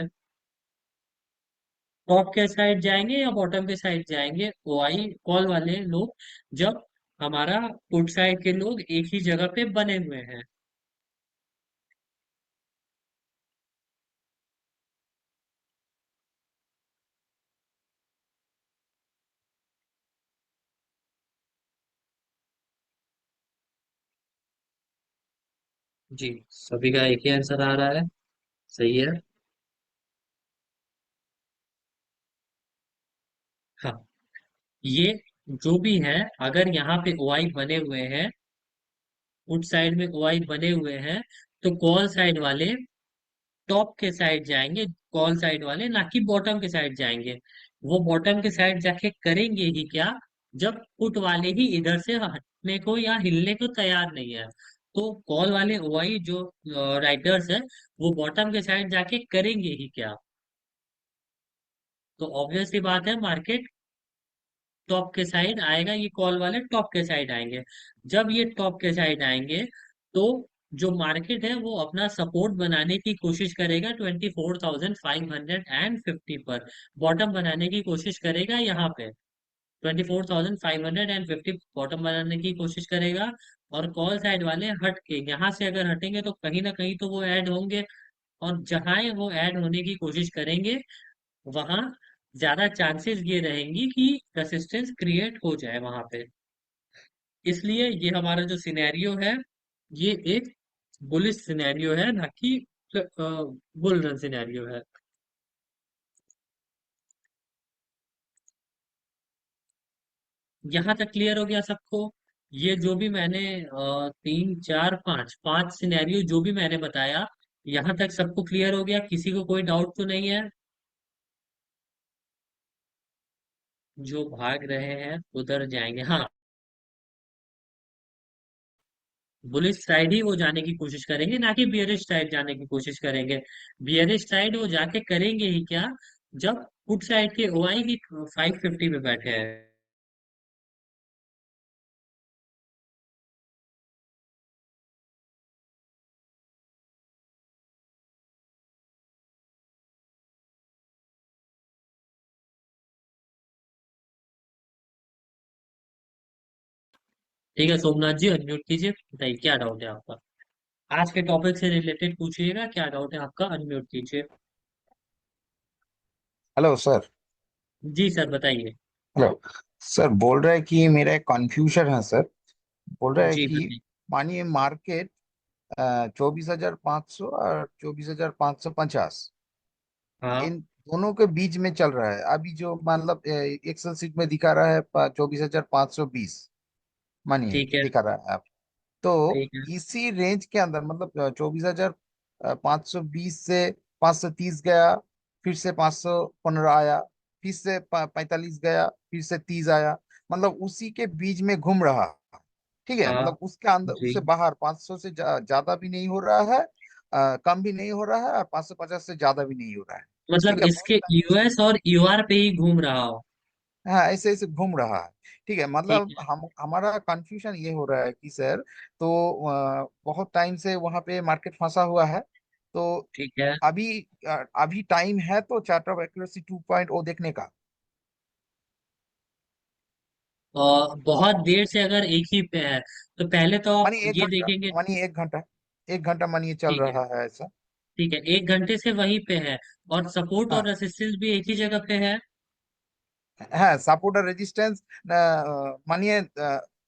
टॉप के साइड जाएंगे या बॉटम के साइड जाएंगे ओआई कॉल वाले लोग, जब हमारा पुट साइड के लोग एक ही जगह पे बने हुए हैं? जी, सभी का एक ही आंसर आ रहा है। सही है। हाँ, ये जो भी है, अगर यहाँ पे ओआई बने हुए हैं, पुट साइड में ओआई बने हुए हैं, तो कॉल साइड वाले टॉप के साइड जाएंगे, कॉल साइड वाले ना कि बॉटम के साइड जाएंगे। वो बॉटम के साइड जाके करेंगे ही क्या, जब पुट वाले ही इधर से हटने को या हिलने को तैयार नहीं है। तो कॉल वाले ओआई जो राइटर्स है, वो बॉटम के साइड जाके करेंगे ही क्या। तो ऑब्वियस सी बात है, मार्केट टॉप के साइड आएगा, ये कॉल वाले टॉप के साइड आएंगे। जब ये टॉप के साइड आएंगे, तो जो मार्केट है वो अपना सपोर्ट बनाने की कोशिश करेगा 24,550 पर। बॉटम बनाने की कोशिश करेगा यहाँ पे, 24,550 बॉटम बनाने की कोशिश करेगा। और कॉल साइड वाले हट के यहाँ से अगर हटेंगे तो कहीं ना कहीं तो वो ऐड होंगे। और जहां वो ऐड होने की कोशिश करेंगे, वहां ज्यादा चांसेस ये रहेंगी कि रेसिस्टेंस क्रिएट हो जाए वहां पे। इसलिए ये हमारा जो सिनेरियो है, ये एक बुलिश सिनेरियो है, ना कि बुल रन सिनेरियो है। यहाँ तक क्लियर हो गया सबको? ये जो भी मैंने तीन चार पाँच पांच सिनेरियो जो भी मैंने बताया, यहाँ तक सबको क्लियर हो गया? किसी को कोई डाउट तो नहीं है? जो भाग रहे हैं उधर जाएंगे, हाँ। बुलिश साइड ही वो जाने की कोशिश करेंगे, ना कि बियरिश साइड जाने की कोशिश करेंगे। बियरिश साइड वो जाके करेंगे ही क्या, जब पुट साइड के ओआई ही 550 पे बैठे हैं। ठीक है सोमनाथ जी, अनम्यूट कीजिए, बताइए क्या डाउट है आपका। आज के टॉपिक से रिलेटेड पूछिएगा, क्या डाउट है आपका, अनम्यूट कीजिए। Hello sir. जी सर, बताइए। हेलो सर, बोल रहा है कि मेरा एक कन्फ्यूजन है सर। बोल रहा है जी कि बताइए। मानिए मार्केट 24,500 और 24,550 हाँ। इन दोनों के बीच में चल रहा है अभी, जो मतलब एक्सेल सीट में दिखा रहा है 24,520, मानिए ठीक है। दिखा रहा है आप। तो ठीक है। इसी रेंज के अंदर मतलब 24,520 से 530 गया, फिर से 515 आया, फिर से 45 गया, फिर से 30 आया, मतलब उसी के बीच में घूम रहा। ठीक है, हाँ। मतलब उसके अंदर जी, उससे बाहर 500 से ज्यादा भी नहीं हो रहा है, कम भी नहीं हो रहा है, और 550 से ज्यादा भी नहीं हो रहा है। मतलब ठीक है, बहुत इसके टाइम से। यूएस और यूआर पे ही घूम रहा हो। हाँ, ऐसे ऐसे घूम रहा है। ठीक है, ठीक मतलब है। हम हमारा कंफ्यूजन ये हो रहा है कि सर, तो बहुत टाइम से वहां पे मार्केट फंसा हुआ है। तो ठीक है। अभी अभी टाइम है तो चार्ट ऑफ एक्यूरेसी 2.0 देखने का। और बहुत देर से अगर एक ही पे है, तो पहले तो आप मानिए एक ये घंटा देखेंगे। मानिए एक घंटा, एक घंटा मानिए चल ठीक है। रहा है ऐसा। ठीक है, 1 घंटे से वहीं पे है, और सपोर्ट और हाँ रेसिस्टेंस भी एक ही जगह पे है। हाँ, सपोर्ट और रेजिस्टेंस। मानिए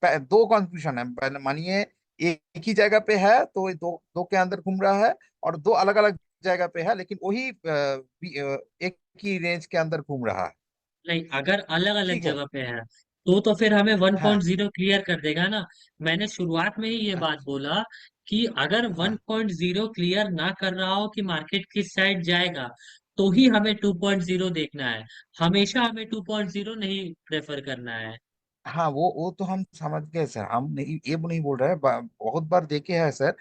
दो कंफ्यूजन है। मानिए एक ही जगह पे है तो ये दो दो के अंदर घूम रहा है, और दो अलग अलग जगह पे है, लेकिन वही एक ही रेंज के अंदर घूम रहा है। नहीं, अगर अलग अलग ठीक है। जगह पे है, तो फिर हमें हाँ 1.0 क्लियर कर देगा ना। मैंने शुरुआत में ही ये हाँ बात बोला कि अगर हाँ 1.0 क्लियर ना कर रहा हो कि मार्केट किस साइड जाएगा, तो ही हमें 2.0 देखना है। हमेशा हमें 2.0 नहीं प्रेफर करना है। हाँ, वो तो हम समझ गए सर, हम नहीं ये नहीं बोल रहे हैं, बहुत बार देखे हैं सर।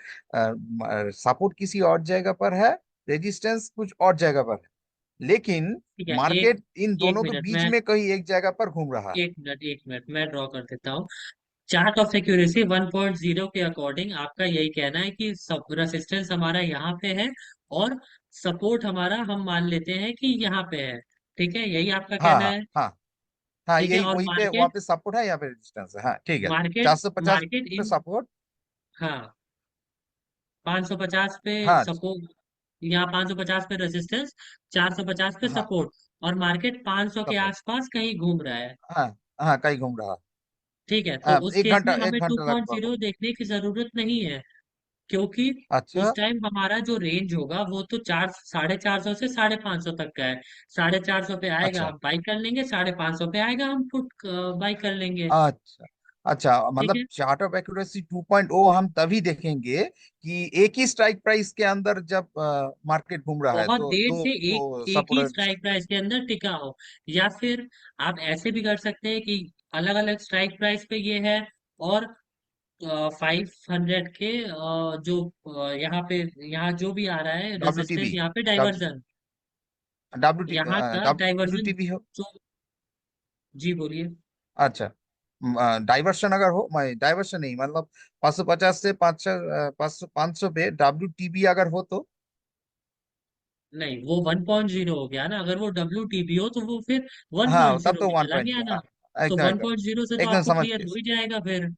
सपोर्ट किसी और जगह पर है, रेजिस्टेंस कुछ और जगह पर है, लेकिन ठीक है, एक मार्केट इन एक दोनों के मिनट बीच मैं में कहीं एक जगह पर घूम रहा है। 1 मिनट मैं ड्रॉ कर देता हूँ। चार्ट ऑफ एक्यूरेसी 1.0 के अकॉर्डिंग आपका यही कहना है कि सब रेसिस्टेंस हमारा यहाँ पे है, और सपोर्ट हमारा हम मान लेते हैं कि यहाँ पे है। ठीक है, यही आपका हाँ कहना हाँ है। हाँ हाँ, ठीक है, यही और वहीं पे, वहां मार्केट पे सपोर्ट है, यहाँ पे रेजिस्टेंस है। हाँ ठीक है। मार्केट 450 मार्केट पे इन, सपोर्ट। हाँ, 550 पे हाँ सपोर्ट, यहाँ 550 पे रेजिस्टेंस, 450 पे हाँ, सपोर्ट, और मार्केट 500 के सपोर्ट। आसपास कहीं घूम रहा है। हाँ हाँ, कहीं घूम रहा है। ठीक है, तो उस एक केस में घंटा, एक हमें घंटा लगभग 2.0 हो। देखने की जरूरत नहीं है। क्योंकि अच्छा उस टाइम हमारा जो रेंज होगा वो तो 400 से 550 तक का है। 450 पे आएगा अच्छा हम बाई कर लेंगे, 550 पे आएगा हम पुट बाई कर लेंगे। अच्छा अच्छा, ठीक मतलब है। चार्ट ऑफ एक्यूरेसी 2.0 हम तभी देखेंगे कि एक ही स्ट्राइक प्राइस के अंदर जब मार्केट घूम रहा है बहुत तो देर से एक दो एक ही सपोर्टर। स्ट्राइक प्राइस के अंदर टिका हो, या फिर आप ऐसे भी कर सकते हैं कि अलग अलग स्ट्राइक प्राइस पे ये है, और 500 के जो यहाँ पे, यहाँ जो भी आ रहा है डब्ल्यू टी रेजिस्टेंस, बी, यहाँ पे डाइवर्जन, यहाँ का डब्ल्यू डाइवर्जन टी बी हो। जो, जी बोलिए। अच्छा, डाइवर्शन अगर हो, मैं डाइवर्शन नहीं मतलब 550 से 500, 500 पे डब्ल्यू टी बी अगर हो तो। नहीं, वो 1.0 हो गया ना, अगर वो WTB हो तो वो फिर वन हाँ पॉइंट तब जीरो तो में चला गया 1.0, ना। तो एकदम वन एकदम पॉइंट जीरो से तो एकदम आपको समझ क्लियर गए। हो ही जाएगा फिर।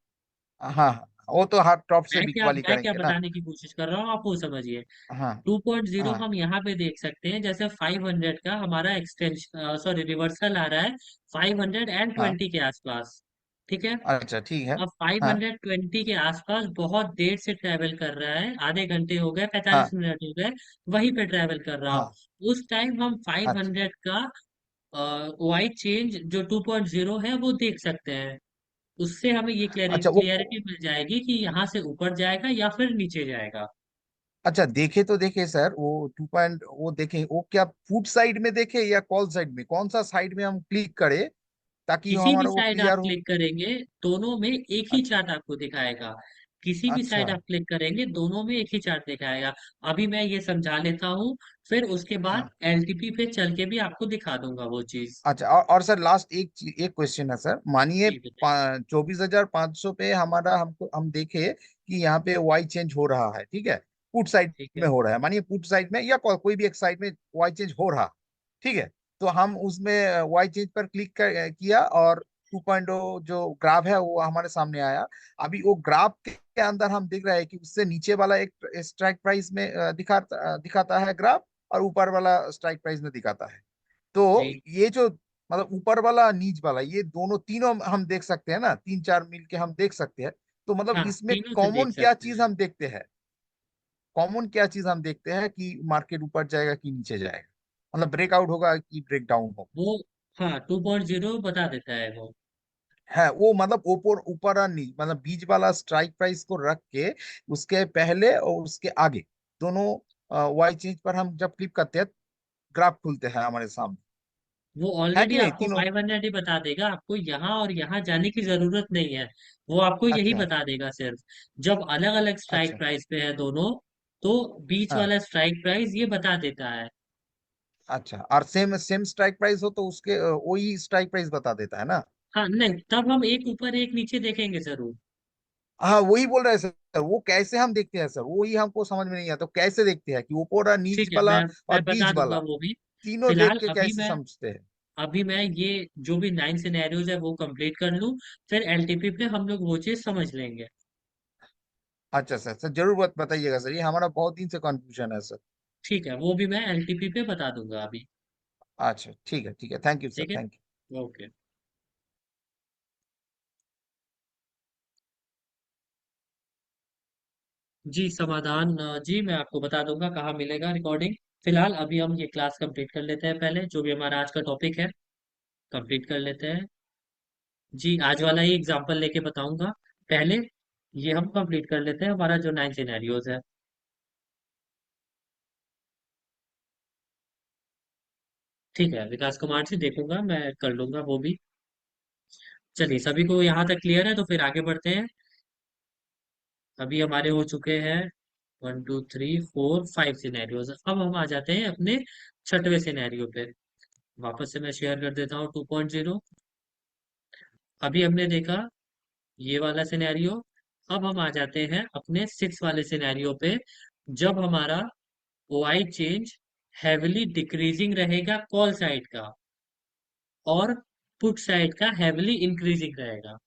हाँ हाँ, वो तो हार्ड टॉप से बिक वाली मैं क्या करेंगे ना। बताने की कोशिश कर रहा हूँ, आप वो समझिए। हाँ 2.0 हाँ हम यहाँ पे देख सकते हैं, जैसे 500 का हमारा एक्सटेंशन, सॉरी, रिवर्सल आ रहा है 520 हाँ। के आसपास। ठीक है। अच्छा ठीक है। अब हाँ 520 के आसपास बहुत देर से ट्रेवल कर रहा है, आधे घंटे हो गए, हाँ 45 मिनट हो गए, वहीं पे ट्रेवल कर रहा हो। हाँ। उस टाइम हम अच्छा 500 का वाई चेंज जो 2.0 है वो देख सकते हैं। उससे हमें ये अच्छा क्लियरिटी मिल जाएगी कि यहाँ से ऊपर जाएगा या फिर नीचे जाएगा। अच्छा, देखे तो देखे सर, वो 2 पॉइंट वो देखे, वो क्या फुट साइड में देखे या कॉल साइड में, कौन सा साइड में हम क्लिक करें ताकि किसी भी हमारा वो साइड आप क्लियर हो। क्लिक करेंगे, दोनों में एक ही अच्छा चार्ट आपको दिखाएगा। किसी भी अच्छा। साइड आप क्लिक करेंगे, दोनों में एक ही चार्ट दिखाएगा। अभी मैं ये समझा लेता हूँ, फिर उसके बाद हाँ LTP पे चल के भी आपको दिखा दूंगा वो चीज। अच्छा, और सर लास्ट एक क्वेश्चन है सर, मानिए जी बताइए। 24,500 पे हमारा, हमको हम देखे कि यहाँ पे वाई चेंज हो रहा है, ठीक है, पुट साइड ठीक में है। हो रहा है, मानिए पुट साइड में या कोई भी एक साइड में वाई चेंज हो रहा, ठीक है। तो हम उसमें वाई चेंज पर क्लिक किया और 2.0 जो ग्राफ है वो हमारे सामने आया। अभी वो ग्राफ के अंदर हम देख रहे हैं कि उससे नीचे वाला एक स्ट्राइक प्राइस में दिखाता है ग्राफ, और ऊपर वाला स्ट्राइक प्राइस में दिखाता है। तो जी ये जो मतलब ऊपर वाला नीच वाला, ये दोनों तीनों हम देख सकते हैं ना, 3 4 मिल के हम देख सकते हैं। तो मतलब हाँ, इसमें तीनों से देख कॉमन क्या सकते चीज हैं। हम देखते हैं, कॉमन क्या चीज हम देखते हैं कि मार्केट ऊपर जाएगा कि नीचे जाएगा, मतलब ब्रेकआउट होगा कि ब्रेक डाउन होगा। वो, हाँ, 2.0 बता देता है वो। है वो मतलब ऊपर ऊपर और नीचे, मतलब बीच वाला स्ट्राइक प्राइस को रख के उसके पहले और उसके आगे दोनों वाई चेंज पर हम जब क्लिक करते हैं, ग्राफ खुलते हैं हमारे सामने, वो है ऑलरेडी कि नहीं आपको तीनों। 500 ही बता देगा, आपको यहाँ और यहाँ जाने की जरूरत नहीं है। वो आपको यही अच्छा बता देगा सिर्फ। जब अलग अलग स्ट्राइक अच्छा। प्राइस पे है दोनों, तो बीच हाँ वाला स्ट्राइक प्राइस ये बता देता है। अच्छा, और सेम सेम स्ट्राइक प्राइस हो तो उसके वही स्ट्राइक प्राइस बता देता है ना। हाँ, नहीं, तब हम एक ऊपर एक नीचे देखेंगे जरूर। हाँ वही बोल रहे हैं सर, वो कैसे हम देखते हैं सर, वही हमको समझ में नहीं आता, तो कैसे देखते हैं कि ऊपर और नीच ठीक है, वाला मैं और बता बीच दूंगा वाला वो भी। तीनों देख फिलहाल के कैसे समझते हैं। अभी मैं ये जो भी 9 सिनेरियोज है वो कंप्लीट कर लूँ, फिर LTP पे हम लोग वो चीज समझ लेंगे। अच्छा सर, सर जरूर बताइएगा सर, ये हमारा बहुत दिन से कंफ्यूजन है सर। ठीक है, वो भी मैं LTP पे बता दूंगा अभी। अच्छा ठीक है, थैंक यू सर, ठीक है। Thank you. ओके। जी समाधान, जी मैं आपको बता दूंगा कहाँ मिलेगा रिकॉर्डिंग। फिलहाल अभी हम ये क्लास कंप्लीट कर लेते हैं, पहले जो भी हमारा आज का टॉपिक है कंप्लीट कर लेते हैं। जी, आज वाला ही एग्जांपल लेके बताऊंगा पहले। ये हम कंप्लीट कर लेते हैं, हमारा जो 9 सिनेरियोज है। ठीक है, विकास कुमार जी, देखूंगा मैं कर लूंगा वो भी। चलिए, सभी को यहाँ तक क्लियर है तो फिर आगे बढ़ते हैं। अभी हमारे हो चुके हैं 1 2 3 4 5 सिनेरियोज। अब हम आ जाते हैं अपने छठवें सिनेरियो पे। वापस से मैं शेयर कर देता हूँ 2.0। अभी हमने देखा ये वाला सिनेरियो। अब हम आ जाते हैं अपने 6 वाले सिनेरियो पे, जब हमारा OI चेंज हैविली डिक्रीजिंग रहेगा कॉल साइड का, और पुट साइड का हैविली इंक्रीजिंग रहेगा।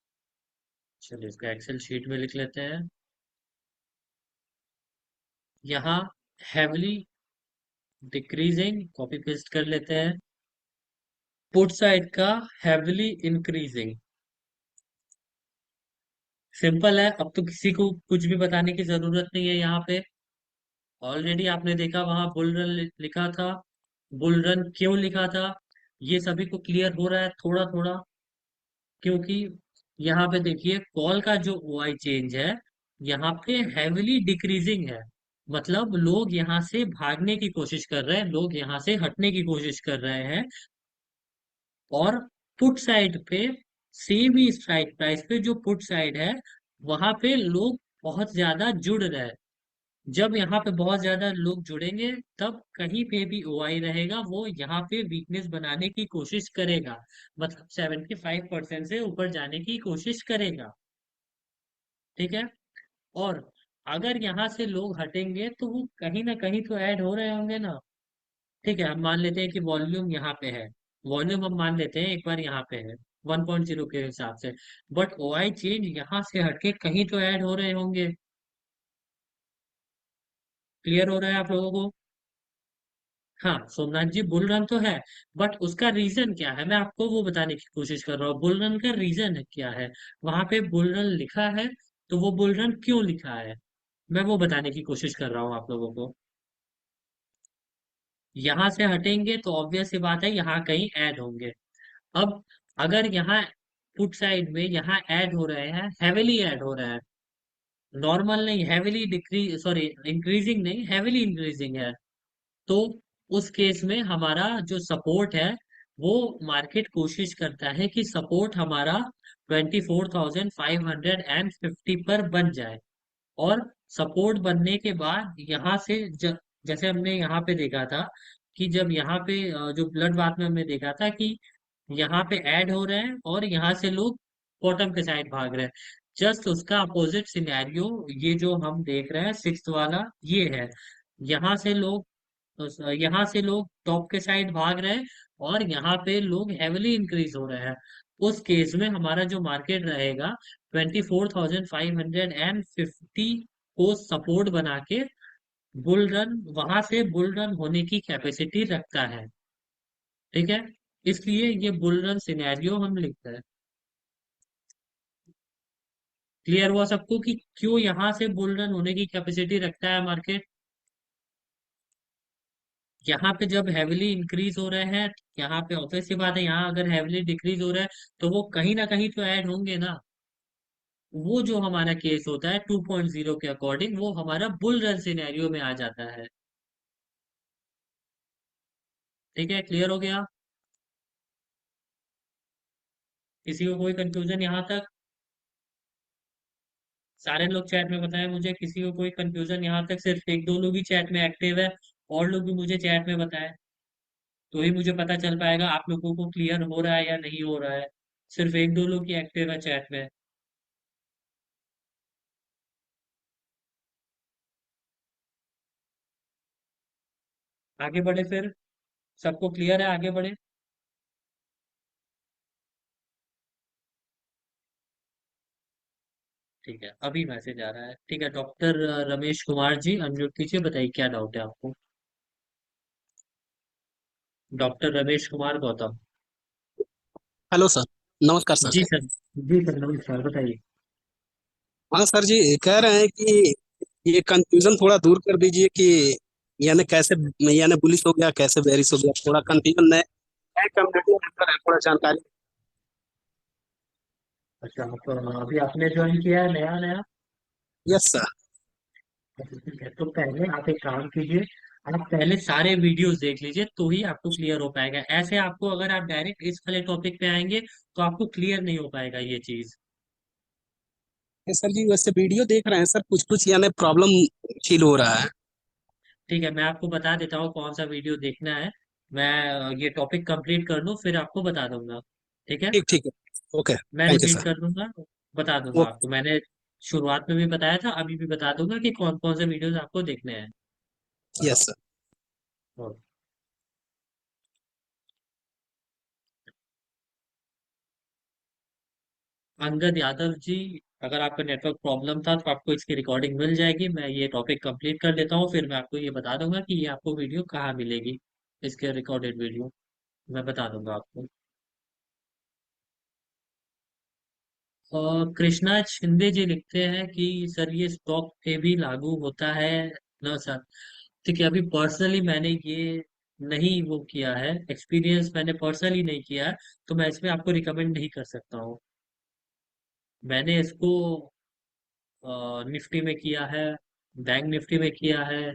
चलिए, इसको एक्सेल शीट में लिख लेते हैं। यहाँ हैविली डिक्रीजिंग कॉपी पेस्ट कर लेते हैं, पुट साइड का हैविली इंक्रीजिंग। सिंपल है, अब तो किसी को कुछ भी बताने की जरूरत नहीं है यहाँ पे। ऑलरेडी आपने देखा वहां बुल रन लिखा था। बुल रन क्यों लिखा था, ये सभी को क्लियर हो रहा है थोड़ा थोड़ा। क्योंकि यहाँ पे देखिए कॉल का जो ओआई चेंज है, यहाँ पे हैविली डिक्रीजिंग है। मतलब लोग यहाँ से भागने की कोशिश कर रहे हैं, लोग यहाँ से हटने की कोशिश कर रहे हैं। और पुट साइड पे सेम ही स्ट्राइक प्राइस पे जो पुट साइड है, वहां पे लोग बहुत ज्यादा जुड़ रहे हैं। जब यहाँ पे बहुत ज्यादा लोग जुड़ेंगे, तब कहीं पे भी ओआई रहेगा वो यहाँ पे वीकनेस बनाने की कोशिश करेगा। मतलब 75% से ऊपर जाने की कोशिश करेगा। ठीक है। और अगर यहाँ से लोग हटेंगे तो वो कहीं ना कहीं तो ऐड हो रहे होंगे ना। ठीक है, हम मान लेते हैं कि वॉल्यूम यहाँ पे है। वॉल्यूम हम मान लेते हैं एक बार यहाँ पे है 1.0 के हिसाब से। बट ओआई चेंज यहाँ से हटके कहीं तो ऐड हो रहे होंगे। क्लियर हो रहा है आप लोगों को? हाँ सोमनाथ जी, बुल रन तो है, बट उसका रीजन क्या है मैं आपको वो बताने की कोशिश कर रहा हूँ। बुल रन का रीजन क्या है, वहां पे बुल रन लिखा है, तो वो बुल रन क्यों लिखा है, मैं वो बताने की कोशिश कर रहा हूँ आप लोगों को। यहाँ से हटेंगे तो ऑब्वियस सी बात है यहाँ कहीं ऐड होंगे। अब अगर यहाँ पुट साइड में यहाँ ऐड हो रहे हैं, हैविली ऐड हो रहा है, नॉर्मल नहीं, हैविली डिक्रीज, सॉरी इंक्रीजिंग नहीं, हैविली इंक्रीजिंग है, तो उस केस में हमारा जो सपोर्ट है, वो मार्केट कोशिश करता है कि सपोर्ट हमारा 24,550 पर बन जाए। और सपोर्ट बनने के बाद यहाँ से जैसे हमने यहाँ पे देखा था कि जब यहाँ पे जो ब्लड बाथ में हमने देखा था कि यहाँ पे ऐड हो रहे हैं और यहाँ से लोग बॉटम के साइड भाग रहे हैं। जस्ट उसका अपोजिट सिनेरियो ये जो हम देख रहे हैं सिक्स्थ वाला, ये है। यहाँ से लोग यहाँ से लोग टॉप के साइड भाग रहे हैं और यहाँ पे लोग हेवली इंक्रीज हो रहे हैं। उस केस में हमारा जो मार्केट रहेगा 24,550 को सपोर्ट बना के बुल रन, वहां से बुल रन होने की कैपेसिटी रखता है। ठीक है, इसलिए ये बुल रन सिनेरियो हम लिखते हैं। क्लियर हुआ सबको कि क्यों यहाँ से बुल रन होने की कैपेसिटी रखता है मार्केट। यहाँ पे जब हैविली इंक्रीज हो रहे हैं, यहाँ पे ऑब्वियस सी बात है, यहाँ अगर हैविली डिक्रीज हो रहा है तो वो कहीं ना कहीं तो ऐड होंगे ना। वो जो हमारा केस होता है 2.0 के अकॉर्डिंग, वो हमारा बुल रन सिनेरियो में आ जाता है। ठीक है, क्लियर हो गया? किसी को कोई कंफ्यूजन यहाँ तक? सारे लोग चैट में बताएं मुझे, किसी को कोई कंफ्यूजन यहाँ तक? सिर्फ एक दो लोग ही चैट में एक्टिव है, और लोग भी मुझे चैट में बताएं, तो ही मुझे पता चल पाएगा आप लोगों को क्लियर हो रहा है या नहीं हो रहा है। सिर्फ एक दो लोग ही एक्टिव है चैट में। आगे बढ़े फिर, सबको क्लियर है, आगे बढ़े। ठीक है, अभी मैसेज आ रहा है। ठीक है, डॉक्टर रमेश कुमार जी अनम्यूट कीजिए, बताइए क्या डाउट है आपको। Doctor Ramesh Kumar Gautam. Hello sir. नमस्कार सर। जी सर। जी सर नमस्कार, बताइए। हाँ सर जी, कह रहे हैं कि ये कंफ्यूजन थोड़ा दूर कर दीजिए कि यानी कैसे, यानी बुलिश हो गया कैसे बेरिश हो गया, थोड़ा कंफ्यूजन है। नए कम्युनिटी मेंबर है, थोड़ा जानकारी। अच्छा, आप अभी आपने ज्वाइन किया है नया नया? Yes sir. अच्छा, ठीक है, तो पहले आप एक काम कीजिए, आप पहले सारे वीडियोस देख लीजिए तो ही आपको क्लियर हो पाएगा। ऐसे आपको अगर आप डायरेक्ट इस वाले टॉपिक पे आएंगे तो आपको क्लियर नहीं हो पाएगा ये चीज। ये सर जी वैसे वीडियो देख रहे हैं सर, कुछ कुछ यानी प्रॉब्लम फील हो रहा है। ठीक है, मैं आपको बता देता हूँ कौन सा वीडियो देखना है। मैं ये टॉपिक कंप्लीट कर लूँ फिर आपको बता दूंगा। ठीक है, ठीक ठीक है। ओके, मैं थैंक यू रिपीट सर। कर दूंगा, बता दूंगा ओके। आपको। मैंने शुरुआत में भी बताया था, अभी भी बता दूंगा कि कौन कौन से वीडियोस आपको देखने हैं। Yes sir. और अंगद यादव जी, अगर आपका नेटवर्क प्रॉब्लम था तो आपको इसकी रिकॉर्डिंग मिल जाएगी। मैं ये टॉपिक कंप्लीट कर लेता हूँ, फिर मैं आपको ये बता दूंगा कि ये आपको वीडियो कहाँ मिलेगी। इसके रिकॉर्डेड वीडियो मैं बता दूंगा आपको। कृष्णा शिंदे जी लिखते हैं कि सर ये स्टॉक पे भी लागू होता है ना सर। ठीक है, अभी पर्सनली मैंने ये नहीं वो किया है, एक्सपीरियंस मैंने पर्सनली नहीं किया है, तो मैं इसमें आपको रिकमेंड नहीं कर सकता हूँ। मैंने इसको निफ्टी में किया है, बैंक निफ्टी में किया है,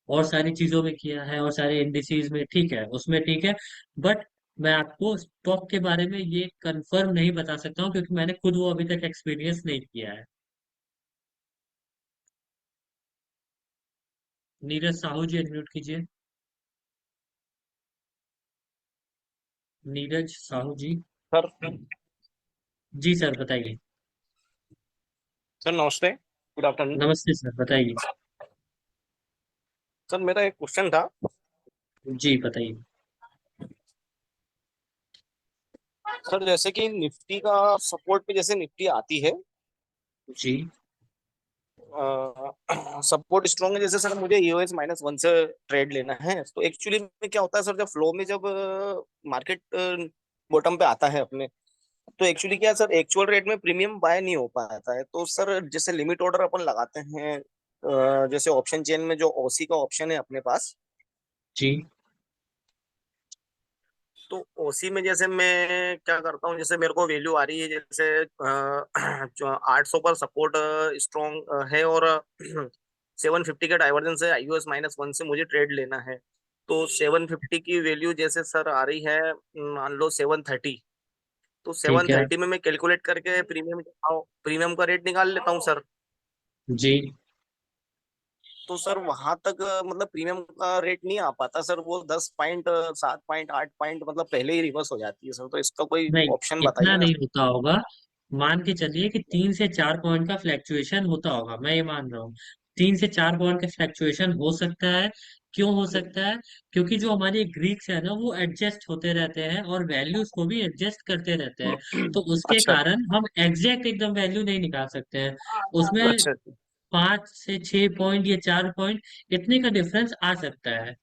और सारी चीजों में किया है, और सारे इंडिसेज में, ठीक है, उसमें ठीक है। बट मैं आपको स्टॉक के बारे में ये कंफर्म नहीं बता सकता हूँ, क्योंकि मैंने खुद वो अभी तक एक्सपीरियंस नहीं किया है। नीरज साहू जी अनम्यूट कीजिए। नीरज साहू जी। सर। जी सर बताइए। सर नमस्ते, गुड आफ्टरनून। नमस्ते सर बताइए। सर मेरा एक क्वेश्चन था। जी बताइए। सर जैसे कि निफ्टी का सपोर्ट पे जैसे निफ्टी आती है, जी सपोर्ट स्ट्रॉन्ग है, जैसे सर मुझे ईओएस -1 से ट्रेड लेना है, तो एक्चुअली में क्या होता है सर, जब फ्लो में जब मार्केट बॉटम पे आता है अपने, तो एक्चुअली क्या है सर, एक्चुअल रेट में प्रीमियम बाय नहीं हो पाता है, तो सर जैसे लिमिट ऑर्डर अपन लगाते हैं, जैसे ऑप्शन चेन में जो ओसी का ऑप्शन है अपने पास, जी तो ओसी में जैसे मैं क्या करता हूँ, जैसे मेरे को वैल्यू आ रही है, जैसे जो 800 पर सपोर्ट स्ट्रॉन्ग है, और 750 का डाइवर्जेंस है आईयूएस -1 से मुझे ट्रेड लेना है, तो 750 की वैल्यू जैसे सर आ रही है, मान लो 730, तो ठीक है। 730 में मैं कैलकुलेट करके प्रीमियम का रेट निकाल लेता हूँ सर। जी तो सर वहां तक मतलब प्रीमियम का रेट नहीं आ पाता सर, वो 10 पॉइंट 7 पॉइंट 8 पॉइंट मतलब पहले ही रिवर्स हो जाती है सर, तो इसका कोई नहीं, ऑप्शन इतना बताइए ना। नहीं होता होगा। मान के चलिए कि 3 से 4 पॉइंट का फ्लैक्चुएशन होता होगा, मैं ये मान रहा हूँ। 3 से 4 पॉइंट का फ्लैक्चुएशन हो सकता है। क्यों हो सकता है? क्योंकि जो हमारे ग्रीक्स है ना, वो एडजस्ट होते रहते हैं और वैल्यूज को भी एडजस्ट करते रहते हैं। तो उसके अच्छा कारण हम एग्जैक्ट एकदम वैल्यू नहीं निकाल सकते हैं उसमें। अच्छा 5 से 6 पॉइंट या 4 पॉइंट, इतने का डिफरेंस आ सकता है।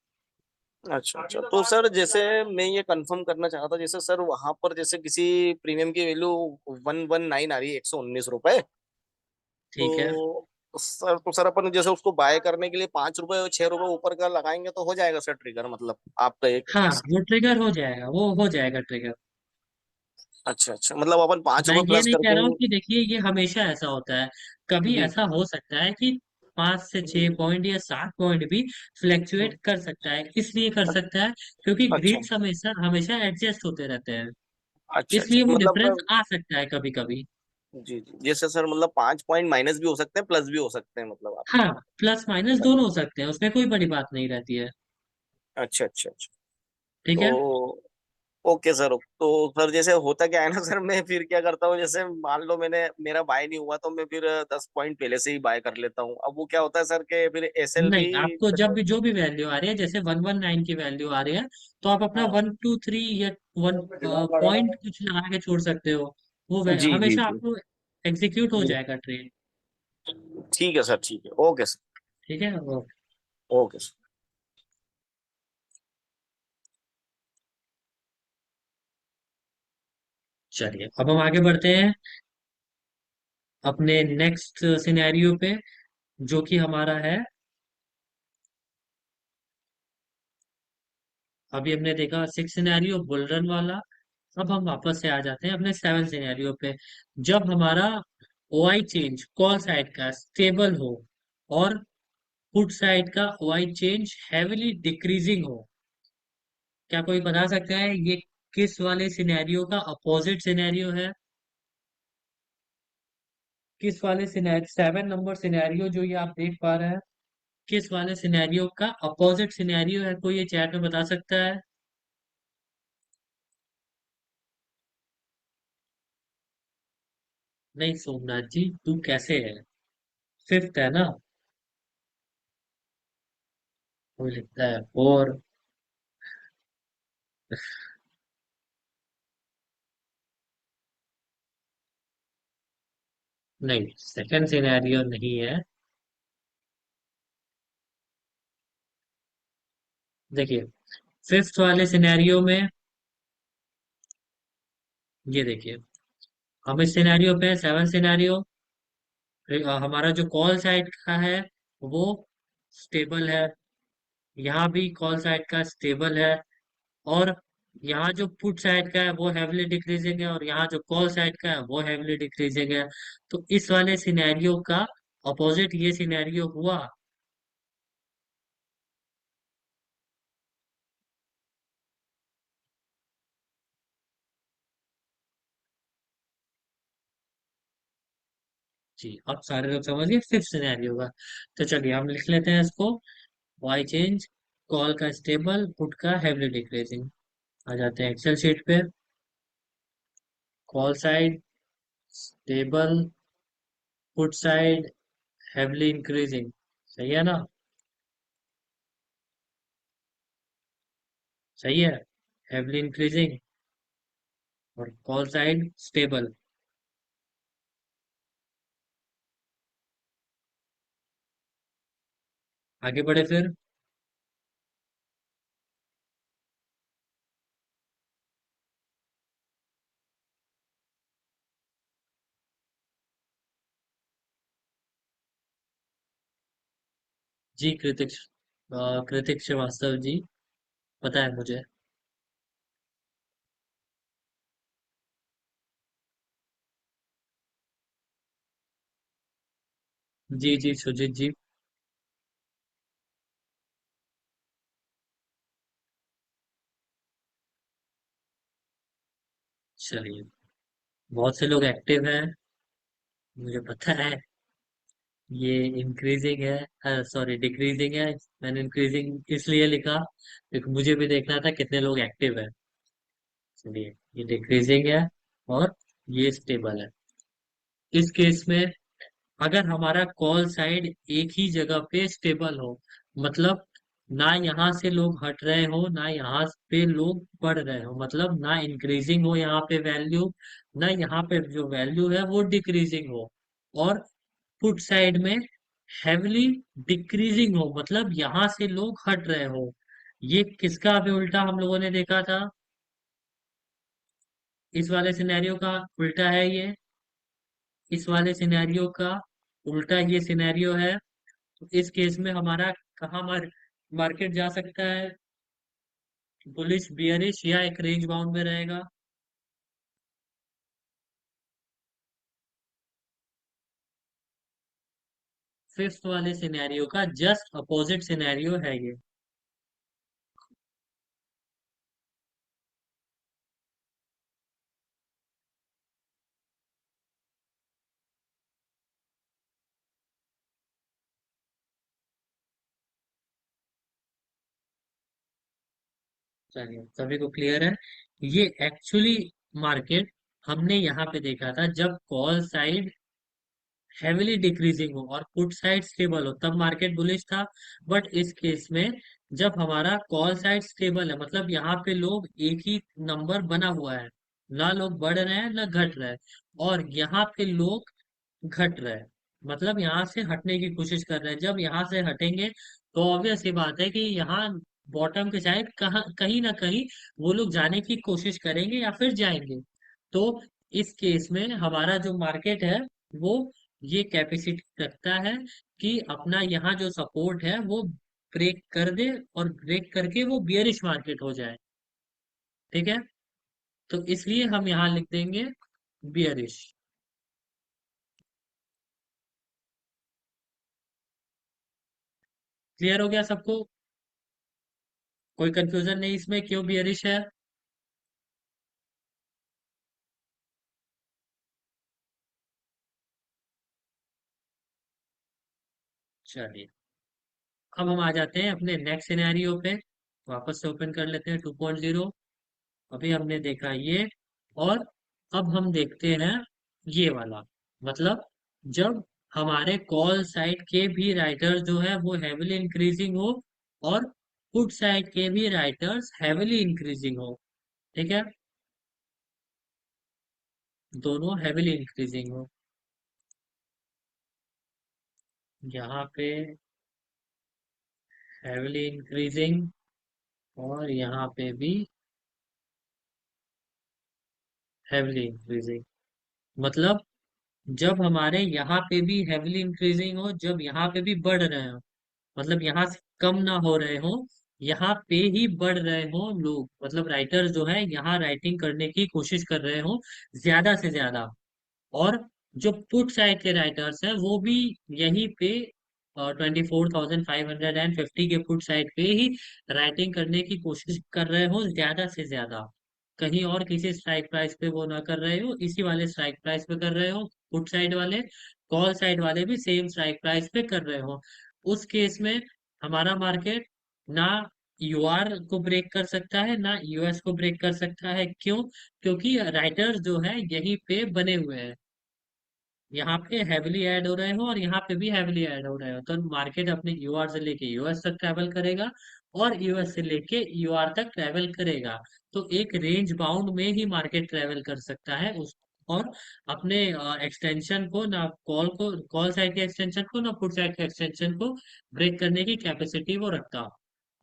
अच्छा अच्छा, तो सर जैसे मैं ये कंफर्म करना चाहता था, जैसे सर वहां पर जैसे किसी प्रीमियम की वैल्यू 119 आ रही है, 119 रुपए, ठीक है। तो सर अपन जैसे उसको बाय करने के लिए 5 रुपए और 6 रुपए ऊपर का लगाएंगे तो हो जाएगा सर ट्रिगर, मतलब आपका एक। हाँ, वो ट्रिगर हो जाएगा, वो हो जाएगा ट्रिगर। अच्छा अच्छा, मतलब अपन पांच मैं रुपए ये प्लस नहीं कह करके। रहा हूँ कि देखिए ये हमेशा ऐसा होता है। कभी जी ऐसा हो सकता है कि 5 से 6 पॉइंट या 7 पॉइंट भी फ्लैक्चुएट कर सकता है, इसलिए कर सकता है क्योंकि अच्छा ग्रीक्स हमेशा हमेशा एडजस्ट होते रहते हैं। अच्छा अच्छा, इसलिए वो डिफरेंस मतलब आ सकता है कभी कभी। जी जी, जैसे सर मतलब 5 पॉइंट माइनस भी हो सकते हैं, प्लस भी हो सकते हैं, मतलब आप। हाँ, प्लस माइनस दोनों हो सकते हैं, उसमें कोई बड़ी बात नहीं रहती है। अच्छा अच्छा अच्छा, ठीक है। तो ओके सर, तो सर जैसे होता क्या है ना सर, मैं फिर क्या करता हूँ, जैसे मान लो मैंने मेरा बाय नहीं हुआ, तो मैं फिर 10 पॉइंट पहले से ही बाय कर लेता हूँ, अब वो क्या होता है सर के फिर एसएल नहीं, भी। आपको जब भी जो भी वैल्यू आ रही है, जैसे 119 की वैल्यू आ रही है, तो आप अपना हाँ 123 या 1 पॉइंट कुछ लगा के छोड़ सकते हो। वो जी जी हमेशा जी आपको एग्जीक्यूट हो जी, जाएगा ट्रेड। ठीक है सर, ठीक है, ओके सर। ठीक है वो। Okay sir. चलिए अब हम आगे बढ़ते हैं अपने नेक्स्ट सिनेरियो पे, जो कि हमारा है, अभी हमने देखा 6 सिनेरियो बुल रन वाला। अब हम वापस से आ जाते हैं अपने 7 सिनेरियो पे। जब हमारा ओआई चेंज कॉल साइड का स्टेबल हो और पुट साइड का ओआई चेंज हैविली डिक्रीजिंग हो। क्या कोई बता सकता है ये किस वाले सिनेरियो का अपोजिट सिनेरियो है? किस वाले सिनेरियो, 7 नंबर सिनेरियो जो ये आप देख पा रहे हैं, किस वाले सिनेरियो का अपोजिट सिनेरियो है? कोई ये चैट में बता सकता है? नहीं सोमनाथ जी, तू कैसे है? फिफ्थ है ना? वो लिखता है और। नहीं, सेकंड सिनेरियो नहीं है। देखिए, फिफ्थ वाले सिनेरियो में, ये देखिए, हम इस सिनेरियो पे 7 सिनेरियो। हमारा जो कॉल साइड का है वो स्टेबल है, यहाँ भी कॉल साइड का स्टेबल है, और यहाँ जो पुट साइड का है वो हेवली डिक्रीजिंग है, और यहाँ जो कॉल साइड का है वो हेवली डिक्रीजिंग है। तो इस वाले सिनेरियो का अपोजिट ये सिनेरियो हुआ। जी, अब सारे लोग समझ गए फिफ्थ सिनेरियो का। तो चलिए हम लिख लेते हैं इसको। वाई चेंज, कॉल का स्टेबल, पुट का हेवली डिक्रीजिंग। आ जाते हैं एक्सेल शीट पे। Call side stable, put side heavily increasing. सही है ना? सही है, हेवली इंक्रीजिंग, और कॉल साइड स्टेबल। आगे बढ़े फिर। जी कृतिक, कृतिक श्रीवास्तव जी, पता है मुझे। जी जी सुजीत जी। चलिए, बहुत से लोग एक्टिव हैं, मुझे पता है। ये इंक्रीजिंग है, सॉरी डिक्रीजिंग है। मैंने इंक्रीजिंग इसलिए लिखा क्योंकि मुझे भी देखना था कितने लोग एक्टिव है। चलिए, ये डिक्रीजिंग है और ये स्टेबल है। इस केस में अगर हमारा कॉल साइड एक ही जगह पे स्टेबल हो, मतलब ना यहाँ से लोग हट रहे हो ना यहाँ पे लोग बढ़ रहे हो, मतलब ना इंक्रीजिंग हो यहाँ पे वैल्यू, ना यहाँ पे जो वैल्यू है वो डिक्रीजिंग हो, और पुट साइड में हेवली डिक्रीजिंग हो, मतलब यहाँ से लोग हट रहे हो। ये किसका अभी उल्टा हम लोगों ने देखा था? इस वाले सिनेरियो का उल्टा है ये। इस वाले सिनेरियो का उल्टा ये सिनेरियो है। तो इस केस में हमारा कहाँ मार्केट जा सकता है? बुलिश, बियरिश, या एक रेंज बाउंड में रहेगा? फिफ्थ वाले सिनेरियो का जस्ट अपोजिट सिनेरियो है ये। चलिए, सभी को क्लियर है। ये एक्चुअली मार्केट हमने यहाँ पे देखा था जब कॉल साइड हेविली डिक्रीजिंग हो और पुट साइड स्टेबल हो तब मार्केट बुलिश था। बट इस केस में जब हमारा कॉल साइड स्टेबल है, मतलब यहाँ पे लोग एक ही नंबर बना हुआ है, ना लोग बढ़ रहे हैं ना घट रहे हैं, और यहाँ पे लोग घट रहे हैं, मतलब यहाँ से हटने की कोशिश कर रहे हैं। जब यहाँ से हटेंगे तो ऑब्वियस सी बात है कि यहाँ बॉटम के साइड कहाँ कहीं ना कहीं वो लोग जाने की कोशिश करेंगे या फिर जाएंगे। तो इस केस में हमारा जो मार्केट है वो ये कैपेसिटी रखता है कि अपना यहाँ जो सपोर्ट है वो ब्रेक कर दे, और ब्रेक करके वो बियरिश मार्केट हो जाए। ठीक है, तो इसलिए हम यहाँ लिख देंगे बियरिश। क्लियर हो गया सबको? कोई कंफ्यूजन नहीं इसमें क्यों बियरिश है? चलिए, अब हम आ जाते हैं अपने नेक्स्ट सिनेरियो पे। वापस से ओपन कर लेते हैं 2.0। अभी हमने देखा ये, और अब हम देखते हैं ये वाला। मतलब जब हमारे कॉल साइड के भी राइटर्स जो है वो हैविली इंक्रीजिंग हो, और पुट साइड के भी राइटर्स हैविली इंक्रीजिंग हो। ठीक है, दोनों हैविली इंक्रीजिंग हो। यहाँ पे हैविली इंक्रीजिंग, और यहाँ पे भी हैविली इंक्रीजिंग। मतलब जब हमारे यहाँ पे भी हेविली इंक्रीजिंग हो, जब यहाँ पे भी बढ़ रहे हो, मतलब यहाँ से कम ना हो रहे हो, यहाँ पे ही बढ़ रहे हो लोग, मतलब राइटर्स जो है यहाँ राइटिंग करने की कोशिश कर रहे हो ज्यादा से ज्यादा। और जो पुट साइड के राइटर्स हैं वो भी यहीं पे 24,550 के पुट साइड पे ही राइटिंग करने की कोशिश कर रहे हो ज्यादा से ज्यादा। कहीं और किसी स्ट्राइक प्राइस पे वो ना कर रहे हो, इसी वाले स्ट्राइक प्राइस पे कर रहे हो पुट साइड वाले। कॉल साइड वाले भी सेम स्ट्राइक प्राइस पे कर रहे हो। उस केस में हमारा मार्केट ना यूआर को ब्रेक कर सकता है ना यूएस को ब्रेक कर सकता है। क्यों? क्योंकि राइटर्स जो है यहीं पे बने हुए हैं, यहाँ पे हैविली ऐड हो रहे हो और यहाँ पे भी हैविली ऐड हो रहे हो, तो मार्केट अपने यूआर से लेके यूएस तक ट्रैवल करेगा और यूएस से लेके यूआर तक ट्रैवल करेगा। तो एक रेंज बाउंड में ही मार्केट ट्रैवल कर सकता है उस, और अपने एक्सटेंशन को ना कॉल साइड के एक्सटेंशन को ना पुट साइड के एक्सटेंशन को ब्रेक करने की कैपेसिटी वो रखता।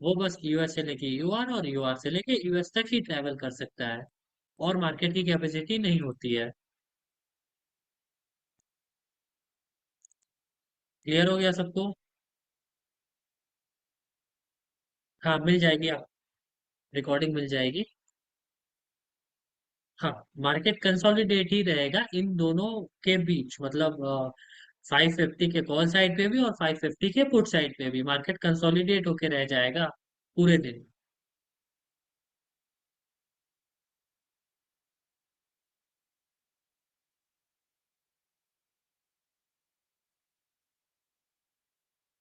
वो बस यूएस से लेके यूआर और यूआर से लेके यूएस तक ही ट्रैवल कर सकता है, और मार्केट की कैपेसिटी नहीं होती है। क्लियर हो गया सबको? हाँ मिल जाएगी, आप रिकॉर्डिंग मिल जाएगी। हाँ, मार्केट कंसोलिडेट ही रहेगा इन दोनों के बीच, मतलब 550 के कॉल साइड पे भी और 550 के पुट साइड पे भी मार्केट कंसोलिडेट होके रह जाएगा पूरे दिन।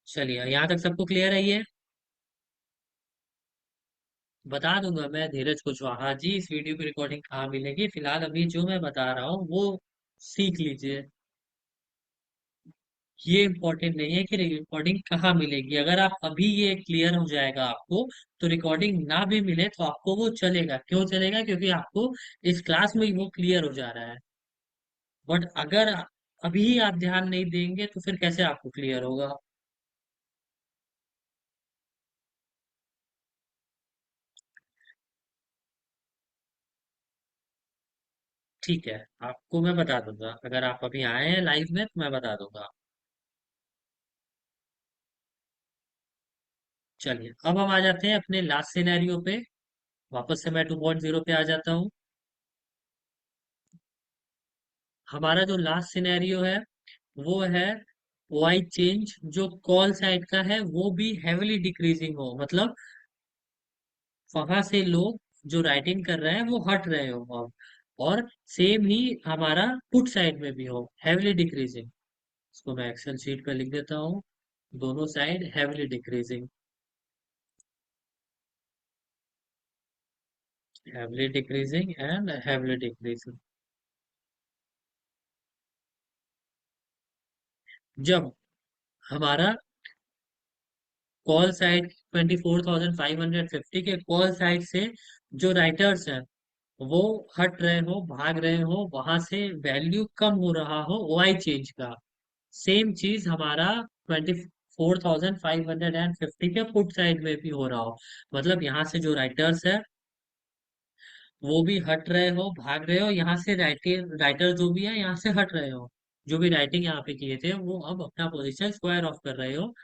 चलिए यहाँ तक सबको क्लियर है ये? बता दूंगा मैं धीरज कुशवाहा जी, इस वीडियो की रिकॉर्डिंग कहाँ मिलेगी, फिलहाल अभी जो मैं बता रहा हूँ वो सीख लीजिए। ये इम्पोर्टेंट नहीं है कि रिकॉर्डिंग कहाँ मिलेगी, अगर आप अभी ये क्लियर हो जाएगा आपको, तो रिकॉर्डिंग ना भी मिले तो आपको वो चलेगा। क्यों चलेगा? क्योंकि आपको इस क्लास में ही वो क्लियर हो जा रहा है। बट अगर अभी आप ध्यान नहीं देंगे तो फिर कैसे आपको क्लियर होगा? ठीक है, आपको मैं बता दूंगा, अगर आप अभी आए हैं लाइव में तो मैं बता दूंगा। चलिए अब हम आ जाते हैं अपने लास्ट सिनेरियो पे। वापस से मैं 2.0 पे आ जाता हूँ। हमारा जो लास्ट सिनेरियो है वो है वाई चेंज, जो कॉल साइड का है वो भी हेविली डिक्रीजिंग हो, मतलब वहां से लोग जो राइटिंग कर रहे हैं वो हट रहे हो अब, और सेम ही हमारा पुट साइड में भी हो हेविली डिक्रीजिंग। इसको मैं एक्सेल शीट पे लिख देता हूँ, दोनों side heavily decreasing, heavily decreasing and heavily decreasing. जब हमारा कॉल साइड 24,550 के कॉल साइड से जो राइटर्स हैं वो हट रहे हो, भाग रहे हो, वहां से वैल्यू कम हो रहा हो वाई चेंज का, सेम चीज हमारा 24,550 के पुट साइड में भी हो रहा हो, मतलब यहाँ से जो राइटर्स है वो भी हट रहे हो, भाग रहे हो, यहाँ से राइटर जो भी है यहाँ से हट रहे हो, जो भी राइटिंग यहाँ पे किए थे वो अब अपना पोजीशन स्क्वायर ऑफ कर रहे हो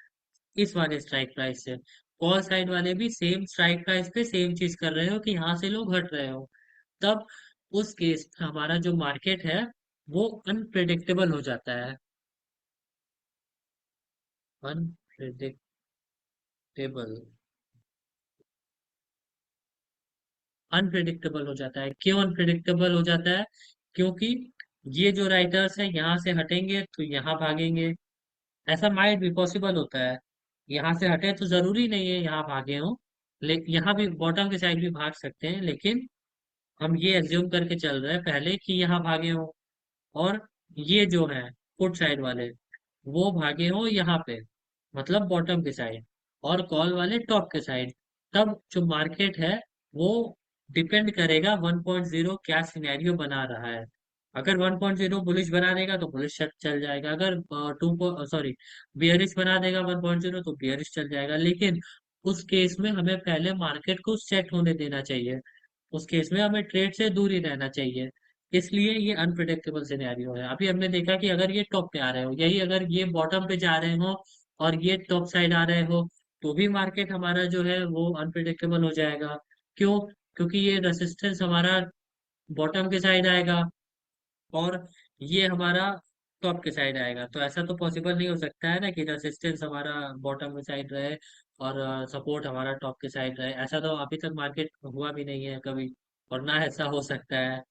इस वाले स्ट्राइक प्राइस से। कॉल साइड वाले भी सेम स्ट्राइक प्राइस पे सेम चीज कर रहे हो कि यहाँ से लोग हट रहे हो। तब उस केस हमारा जो मार्केट है वो अनप्रिडिक्टेबल हो जाता है। अनप्रिडिक्टेबल। अनप्रिडिक्टेबल हो जाता है। क्यों अनप्रिडिक्टेबल हो जाता है? क्योंकि ये जो राइटर्स हैं यहाँ से हटेंगे तो यहाँ भागेंगे, ऐसा माइट भी पॉसिबल होता है। यहाँ से हटे तो जरूरी नहीं है यहाँ भागे हो, लेकिन यहाँ भी बॉटम के साइड भी भाग सकते हैं, लेकिन हम ये एज्यूम करके चल रहे हैं पहले कि यहाँ भागे हो, और ये जो है फुट साइड वाले वो भागे हो यहाँ पे, मतलब बॉटम के साइड, और कॉल वाले टॉप के साइड। तब जो मार्केट है वो डिपेंड करेगा 1.0 क्या सिनेरियो बना रहा है। अगर 1.0 बुलिश बना देगा तो बुलिश चल जाएगा, अगर टू सॉरी बियरिश बना देगा 1.0 तो बियरिश चल जाएगा, लेकिन उस केस में हमें पहले मार्केट को सेट होने देना चाहिए, उस केस में हमें ट्रेड से दूर ही रहना चाहिए। इसलिए ये अनप्रिडिक्टेबल सिनेरियो है। अभी हमने देखा कि अगर ये टॉप पे आ रहे हो, यही अगर ये बॉटम पे जा रहे हो और ये टॉप साइड आ रहे हो, तो भी मार्केट हमारा जो है वो अनप्रिडिक्टेबल हो जाएगा। क्यों? क्योंकि ये रेसिस्टेंस हमारा बॉटम के साइड आएगा और ये हमारा टॉप के साइड आएगा। तो ऐसा तो पॉसिबल नहीं हो सकता है ना कि रेसिस्टेंस हमारा बॉटम के साइड रहे और सपोर्ट हमारा टॉप के साइड रहे। ऐसा तो अभी तक मार्केट हुआ भी नहीं है कभी, और ना ऐसा हो सकता है।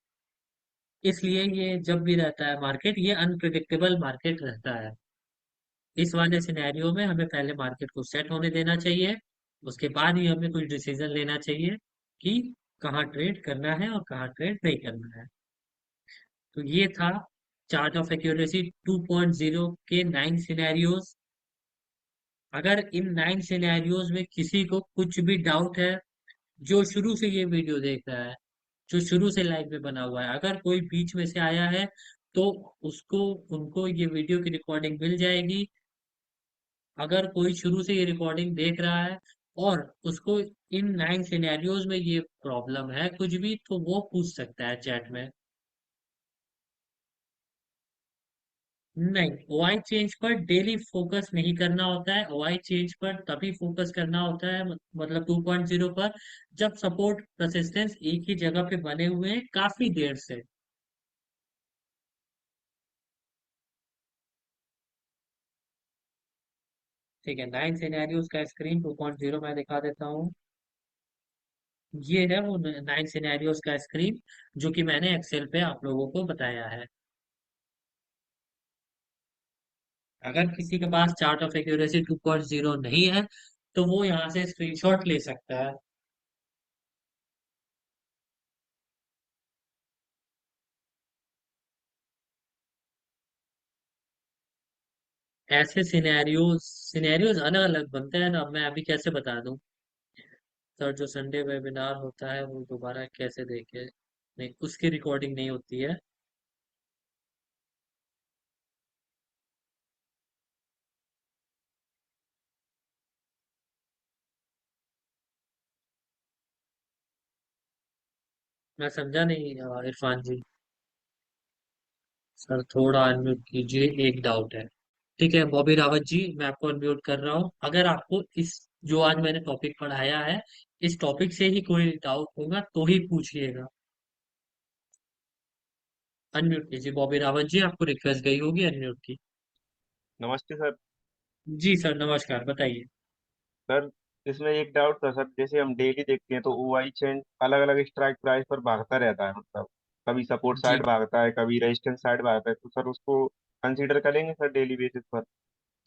इसलिए ये जब भी रहता है मार्केट, ये अनप्रिडिक्टेबल मार्केट रहता है। इस वाले सिनेरियो में हमें पहले मार्केट को सेट होने देना चाहिए, उसके बाद ही हमें कुछ डिसीजन लेना चाहिए कि कहाँ ट्रेड करना है और कहाँ ट्रेड नहीं करना है। तो ये था चार्ट ऑफ एक्यूरेसी 2.0 के 9 सिनेरियोज। अगर इन 9 सिनेरियोज में किसी को कुछ भी डाउट है, जो शुरू से ये वीडियो देख रहा है, जो शुरू से लाइव में बना हुआ है, अगर कोई बीच में से आया है तो उसको उनको ये वीडियो की रिकॉर्डिंग मिल जाएगी। अगर कोई शुरू से ये रिकॉर्डिंग देख रहा है और उसको इन 9 सिनेरियोज में ये प्रॉब्लम है कुछ भी, तो वो पूछ सकता है चैट में। नहीं, ओआई चेंज पर डेली फोकस नहीं करना होता है। ओआई चेंज पर तभी फोकस करना होता है, मतलब 2.0 पर, जब सपोर्ट रेसिस्टेंस एक ही जगह पे बने हुए हैं काफी देर से। ठीक है, 9 सिनेरियोज का स्क्रीन 2.0 मैं दिखा देता हूँ। ये है वो 9 सिनेरियोज का स्क्रीन जो कि मैंने एक्सेल पे आप लोगों को बताया है। अगर किसी के पास चार्ट ऑफ एक्यूरेसी 2.0 नहीं है तो वो यहाँ से स्क्रीनशॉट ले सकता है। ऐसे सिनेरियोज सिनेरियोज अलग अलग बनते हैं ना, मैं अभी कैसे बता दूं? सर, जो संडे वेबिनार होता है वो दोबारा कैसे देखे? नहीं, उसकी रिकॉर्डिंग नहीं होती है। मैं समझा नहीं इरफान जी। सर थोड़ा अनम्यूट कीजिए, एक डाउट है। ठीक है बॉबी रावत जी, मैं आपको अनम्यूट कर रहा हूँ। अगर आपको इस जो आज मैंने टॉपिक पढ़ाया है, इस टॉपिक से ही कोई डाउट होगा तो ही पूछिएगा। अनम्यूट कीजिए बॉबी रावत जी, आपको रिक्वेस्ट गई होगी अनम्यूट की। नमस्ते सर। जी सर, नमस्कार, बताइए। सर, इसमें एक डाउट था सर, जैसे हम डेली देखते हैं तो ओआई चेन अलग अलग स्ट्राइक प्राइस पर भागता रहता है, मतलब कभी सपोर्ट जी, साइड भागता है, कभी रेजिस्टेंस साइड भागता है, तो सर उसको कंसीडर करेंगे सर डेली बेसिस पर?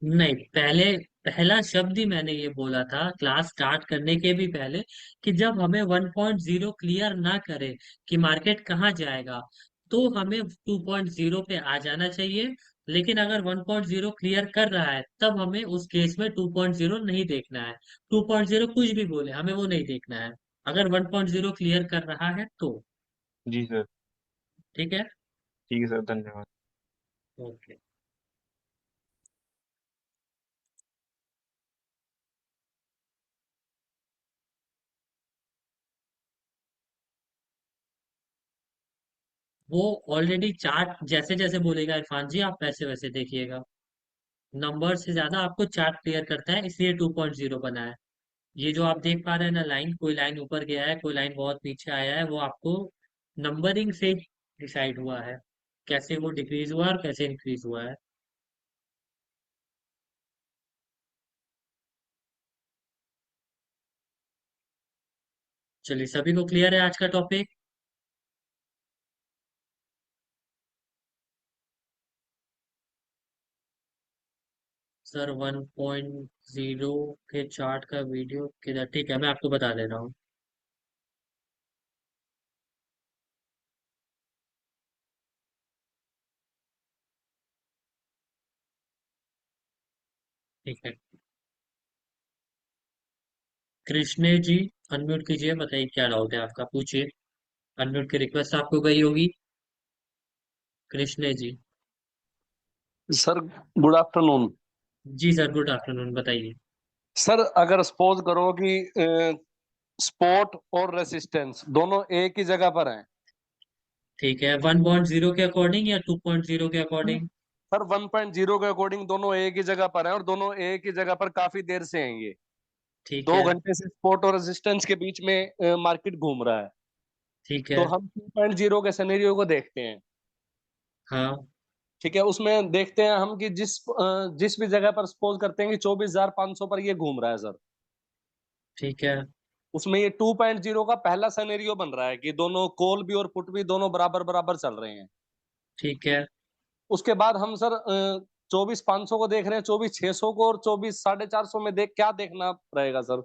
नहीं, पहले पहला शब्द ही मैंने ये बोला था क्लास स्टार्ट करने के भी पहले, कि जब हमें 1.0 क्लियर ना करे कि मार्केट कहाँ जाएगा, तो हमें 2.0 पे आ जाना चाहिए। लेकिन अगर 1.0 क्लियर कर रहा है तब हमें उस केस में 2.0 नहीं देखना है। 2.0 कुछ भी बोले, हमें वो नहीं देखना है। अगर 1.0 क्लियर कर रहा है तो। जी सर। ठीक है। ठीक है सर, धन्यवाद। ओके। वो ऑलरेडी चार्ट जैसे जैसे बोलेगा इरफान जी, आप वैसे वैसे देखिएगा। नंबर से ज्यादा आपको चार्ट क्लियर करता है, इसलिए 2.0 बना है। ये जो आप देख पा रहे हैं ना, लाइन, कोई लाइन ऊपर गया है, कोई लाइन बहुत नीचे आया है, वो आपको नंबरिंग से डिसाइड हुआ है, कैसे वो डिक्रीज हुआ और कैसे इंक्रीज हुआ है। चलिए, सभी को क्लियर है आज का टॉपिक? सर 1.0 के चार्ट का वीडियो किधर? ठीक है, मैं आपको बता दे रहा हूँ। ठीक है, कृष्णे जी, अनम्यूट कीजिए, बताइए क्या डाउट है आपका, पूछिए। अनम्यूट की रिक्वेस्ट आपको गई होगी। Krishne ji. Sir good afternoon. जी सर, गुड आफ्टरनून, बताइए। सर अगर सपोज करो कि स्पोर्ट और रेसिस्टेंस दोनों एक ही जगह पर हैं, ठीक है, 1.0 के अकॉर्डिंग या 2.0 के अकॉर्डिंग? सर 1.0 के अकॉर्डिंग दोनों एक ही जगह पर है और दोनों एक ही जगह पर काफी देर से हैं ये। ठीक दो है। घंटे से सपोर्ट और रेजिस्टेंस के बीच में मार्केट घूम रहा है। ठीक तो है। हम 2.0 के सिनेरियो को देखते हैं। हाँ। ठीक है, उसमें देखते हैं हम कि जिस भी जगह पर सपोज करते हैं कि 24,500 पर ये घूम रहा है सर। ठीक है। उसमें ये 2.0 का पहला सिनेरियो बन रहा है कि दोनों कॉल भी और पुट भी दोनों बराबर बराबर चल रहे हैं। ठीक है। उसके बाद हम सर 24,500 को देख रहे हैं, 24,600 को, और 24,450 में क्या देखना रहेगा सर?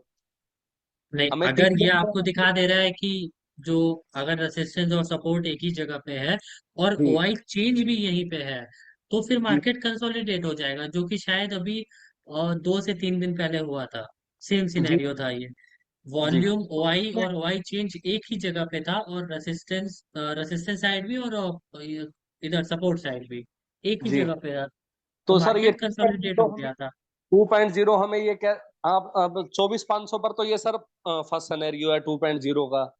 नहीं, हमें अगर तीन ये जगह आपको दिखा दे रहा है कि जो अगर रेसिस्टेंस और सपोर्ट एक ही जगह पे है और जी ओआई चेंज भी यहीं पे है, तो फिर जी मार्केट कंसोलिडेट हो जाएगा, जो कि शायद अभी 2 से 3 दिन पहले हुआ था। सेम जी सिनेरियो था ये। जी वॉल्यूम ओआई और ओआई चेंज एक ही जगह पे था, और रेसिस्टेंस रेसिस्टेंस साइड भी और इधर सपोर्ट साइड भी एक ही जी। जगह पे था। तो तो सर ये मार्केट कंसोलिडेट हो गया था। 2.0 हमें ये क्या, आप अब 24,500 पर तो ये सर फर्स्ट सिनेरियो है 2.0 का।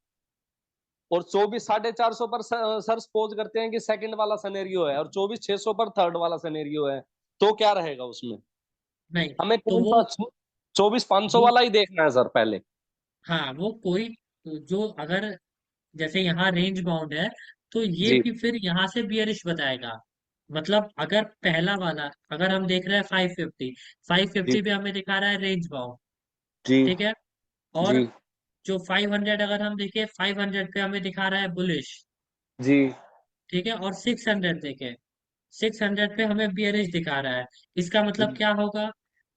और 24,450 पर सर सपोज करते हैं कि सेकंड वाला सिनेरियो है, और 24,600 पर थर्ड वाला सिनेरियो है। तो क्या रहेगा उसमें? नहीं, हमें तो कौन वो सा 24,500 वो वाला ही देखना है सर पहले? हाँ, वो कोई जो अगर जैसे यहाँ रेंज बाउंड है, तो ये जी भी फिर यहाँ से बियरिश बताएगा। मतलब अगर पहला वाला, अगर हम देख रहे हैं 550, जी 550 पे हमें दिखा रहा है रेंज बाउंड। जी ठीक है। और जी जो 500 अगर हम देखें, 500 पे हमें दिखा रहा है बुलिश। जी ठीक है। और 600 देखें, 600 पे हमें बियरिश दिखा रहा है। इसका मतलब जी क्या होगा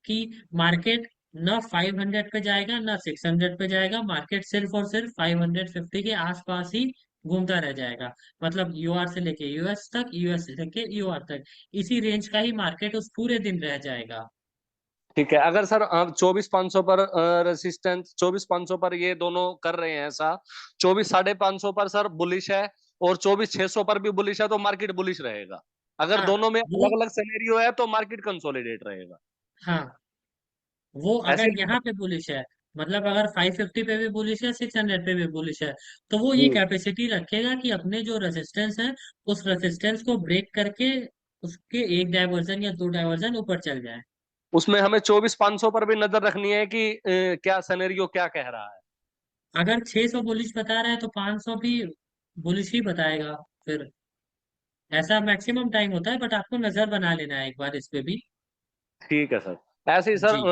कि मार्केट ना 500 पे जाएगा ना 600 पे जाएगा, मार्केट सिर्फ और सिर्फ 550 के आसपास ही घूमता रह जाएगा। मतलब यूआर से लेके यूएस तक, यूएस से लेके यूआर तक, इसी रेंज का ही मार्केट उस पूरे दिन रह जाएगा। ठीक है। अगर सर आप 24,500 पर रेसिस्टेंस, 24,500 पर ये दोनों कर रहे हैं ऐसा, 24,550 पर सर बुलिश है, और 24,600 पर भी बुलिश है, तो मार्केट बुलिश रहेगा। अगर हाँ दोनों में वो अलग अलग सिनेरियो है तो मार्केट कंसोलिडेट रहेगा। हाँ, वो ऐसे अगर नहीं यहाँ है? पे बुलिश है, मतलब अगर 550 पे भी बुलिश है, 600 पे भी बुलिश है, तो वो ये जी। कैपेसिटी रखेगा कि अपने जो रेजिस्टेंस है, उस रेजिस्टेंस को ब्रेक करके उसके एक डायवर्जन या दो डायवर्जन ऊपर चल जाए। उसमें हमें 24,500 पर भी नजर रखनी है कि क्या सिनेरियो क्या कह रहा है। अगर 600 बुलिश बता रहा है तो 500 भी बुलिश ही बताएगा फिर। ऐसा मैक्सिमम टाइम होता है, बट आपको नजर बना लेना है एक बार इस पे भी। ठीक है सर। ऐसे ही सर जी।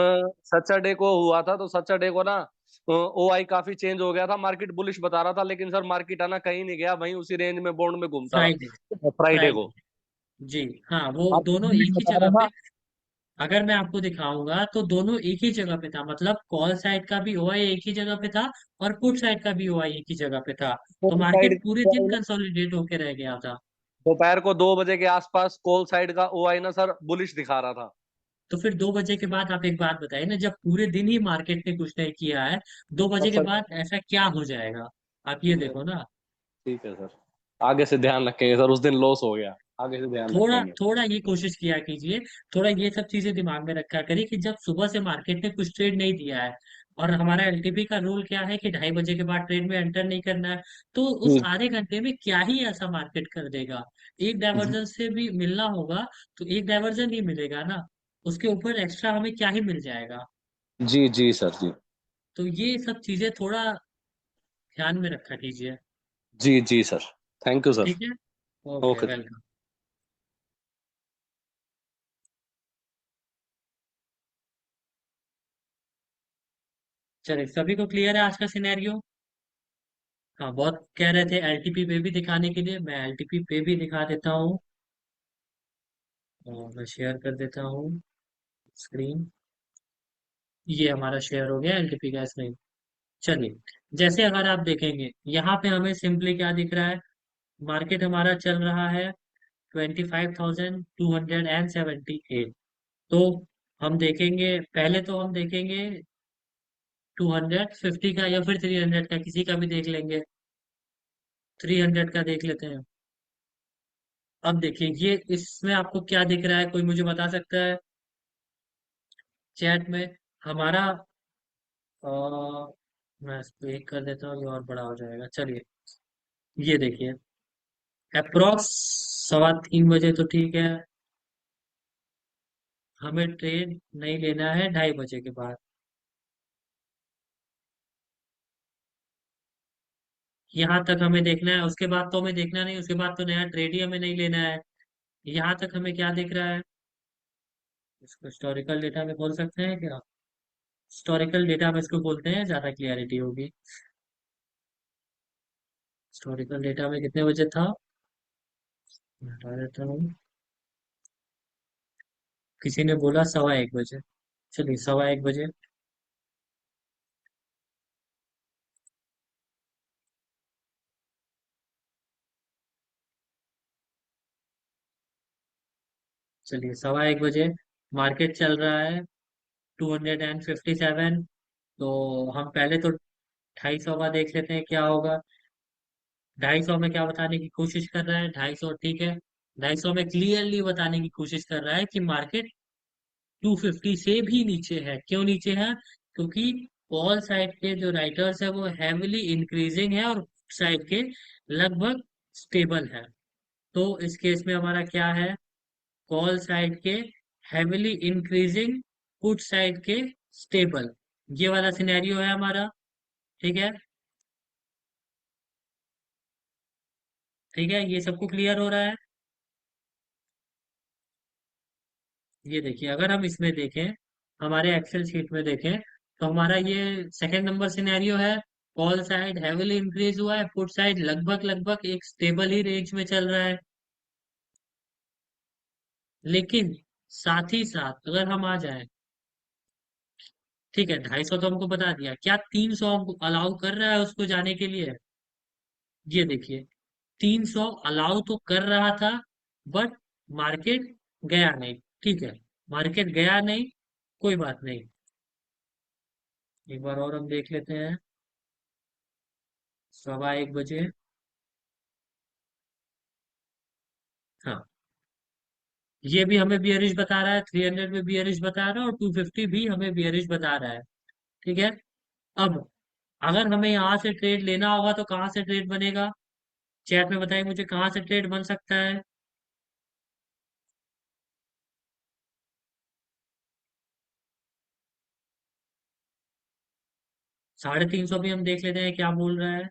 सैटरडे को हुआ था, तो सैटरडे को ना ओआई काफी चेंज हो गया था, मार्केट बुलिश बता रहा था, लेकिन सर मार्केट आना कहीं नहीं गया, वहीं उसी रेंज में बॉन्ड में घूमता फ्राइडे। रहा फ्राइडे को। फ्राइडे। जी। हाँ, वो मार्केट दोनों बुलिश एक ही बता जगह रहा पे। था। अगर मैं आपको दिखाऊंगा तो दोनों एक ही जगह पे था, मतलब कॉल साइड का भी ओआई एक ही जगह पे था, और पुट साइड का भी ओआई एक ही जगह पे था। तो कॉल साइड मार्केट पूरे दिन कंसोलिडेट होके रह गया था। दोपहर को 2 बजे के आसपास कॉल साइड का ओआई ना सर बुलिश दिखा रहा था। तो फिर 2 बजे के बाद आप एक बात बताइए ना, जब पूरे दिन ही मार्केट ने कुछ नहीं किया है, दो तब बजे के सर बाद ऐसा क्या हो जाएगा? आप ये देखो ना। ठीक है सर, आगे से ध्यान रखेंगे सर, उस दिन लॉस हो गया, आगे से ध्यान थोड़ा रखेंगे। थोड़ा ये कोशिश किया कीजिए, थोड़ा ये सब चीजें दिमाग में रखा करिए कि जब सुबह से मार्केट ने कुछ ट्रेड नहीं दिया है, और हमारा एलटीपी का रूल क्या है कि 2:30 के बाद ट्रेड में एंटर नहीं करना है, तो उस जी आधे घंटे में क्या ही ऐसा मार्केट कर देगा? एक जी डायवर्जन से भी मिलना होगा, तो एक डायवर्जन ही मिलेगा ना, उसके ऊपर एक्स्ट्रा हमें क्या ही मिल जाएगा? जी जी सर जी। तो ये सब चीजें थोड़ा ध्यान में रखा कीजिए। जी जी सर। Thank you sir. ठीक है। Okay, okay. वेलकम। चलिए, सभी को क्लियर है आज का सिनेरियो? हाँ, बहुत कह रहे थे एलटीपी पे भी दिखाने के लिए, मैं एलटीपी पे भी दिखा देता हूँ। और मैं शेयर कर देता हूँ स्क्रीन। ये हमारा शेयर हो गया एलटीपी का स्क्रीन। चलिए, जैसे अगर आप देखेंगे यहाँ पे हमें सिंपली क्या दिख रहा है, मार्केट हमारा चल रहा है 25,278। तो हम देखेंगे, पहले तो हम देखेंगे 250 का या फिर 300 का, किसी का भी देख लेंगे। 300 का देख लेते हैं। अब देखिए, ये इसमें आपको क्या दिख रहा है, कोई मुझे बता सकता है चैट में? हमारा अ, मैं इसको एक कर देता हूँ, ये और बड़ा हो जाएगा। चलिए, ये देखिए, अप्रोक्स 3:15 बजे तो ठीक है। हमें ट्रेड नहीं लेना है 2:30 बजे के बाद। यहाँ तक हमें देखना है, उसके बाद तो हमें देखना नहीं, उसके बाद तो नया ट्रेड ही हमें नहीं लेना है। यहाँ तक हमें क्या दिख रहा है? इसको हिस्टोरिकल डेटा में बोल सकते हैं क्या? हिस्टोरिकल डेटा में इसको बोलते हैं, ज्यादा क्लियरिटी होगी। हिस्टोरिकल डेटा में कितने बजे था? हटा देता हूँ। किसी ने बोला 1:15 बजे। चलिए 1:15 बजे। चलिए 1:15 बजे मार्केट चल रहा है 257। तो हम पहले तो 250 का देख लेते हैं क्या होगा। 250 में क्या बताने की कोशिश कर रहा है? 250 ठीक है। 250 में क्लियरली बताने की कोशिश कर रहा है कि मार्केट 250 से भी नीचे है। क्यों नीचे है? क्योंकि कॉल साइड के जो राइटर्स है वो हैविली इंक्रीजिंग है और साइड के लगभग स्टेबल है। तो इस केस में हमारा क्या है? कॉल साइड के हैविली इंक्रीजिंग, पुट साइड के स्टेबल, ये वाला सिनेरियो है हमारा। ठीक है। ठीक है, ये सबको क्लियर हो रहा है? ये देखिए, अगर हम इसमें देखें, हमारे एक्सेल शीट में देखें, तो हमारा ये सेकंड नंबर सिनेरियो है। कॉल साइड हैविली इंक्रीज हुआ है, पुट साइड लगभग लगभग एक स्टेबल ही रेंज में चल रहा है। लेकिन साथ ही साथ अगर हम आ जाए, ठीक है, 250 तो हमको बता दिया, क्या 300 हमको अलाउ कर रहा है उसको जाने के लिए? ये देखिए, 300 अलाउ तो कर रहा था, बट मार्केट गया नहीं। ठीक है, मार्केट गया नहीं, कोई बात नहीं। एक बार और हम देख लेते हैं। 1:15 बजे। हाँ, ये भी हमें बियरिश बता रहा है, 300 में बियरिश बता रहा है, और 250 भी हमें बियरिश बता रहा है। ठीक है। अब अगर हमें यहाँ से ट्रेड लेना होगा तो कहाँ से ट्रेड बनेगा? चैट में बताइए मुझे, कहाँ से ट्रेड बन सकता है? 350 भी हम देख लेते हैं क्या बोल रहा है।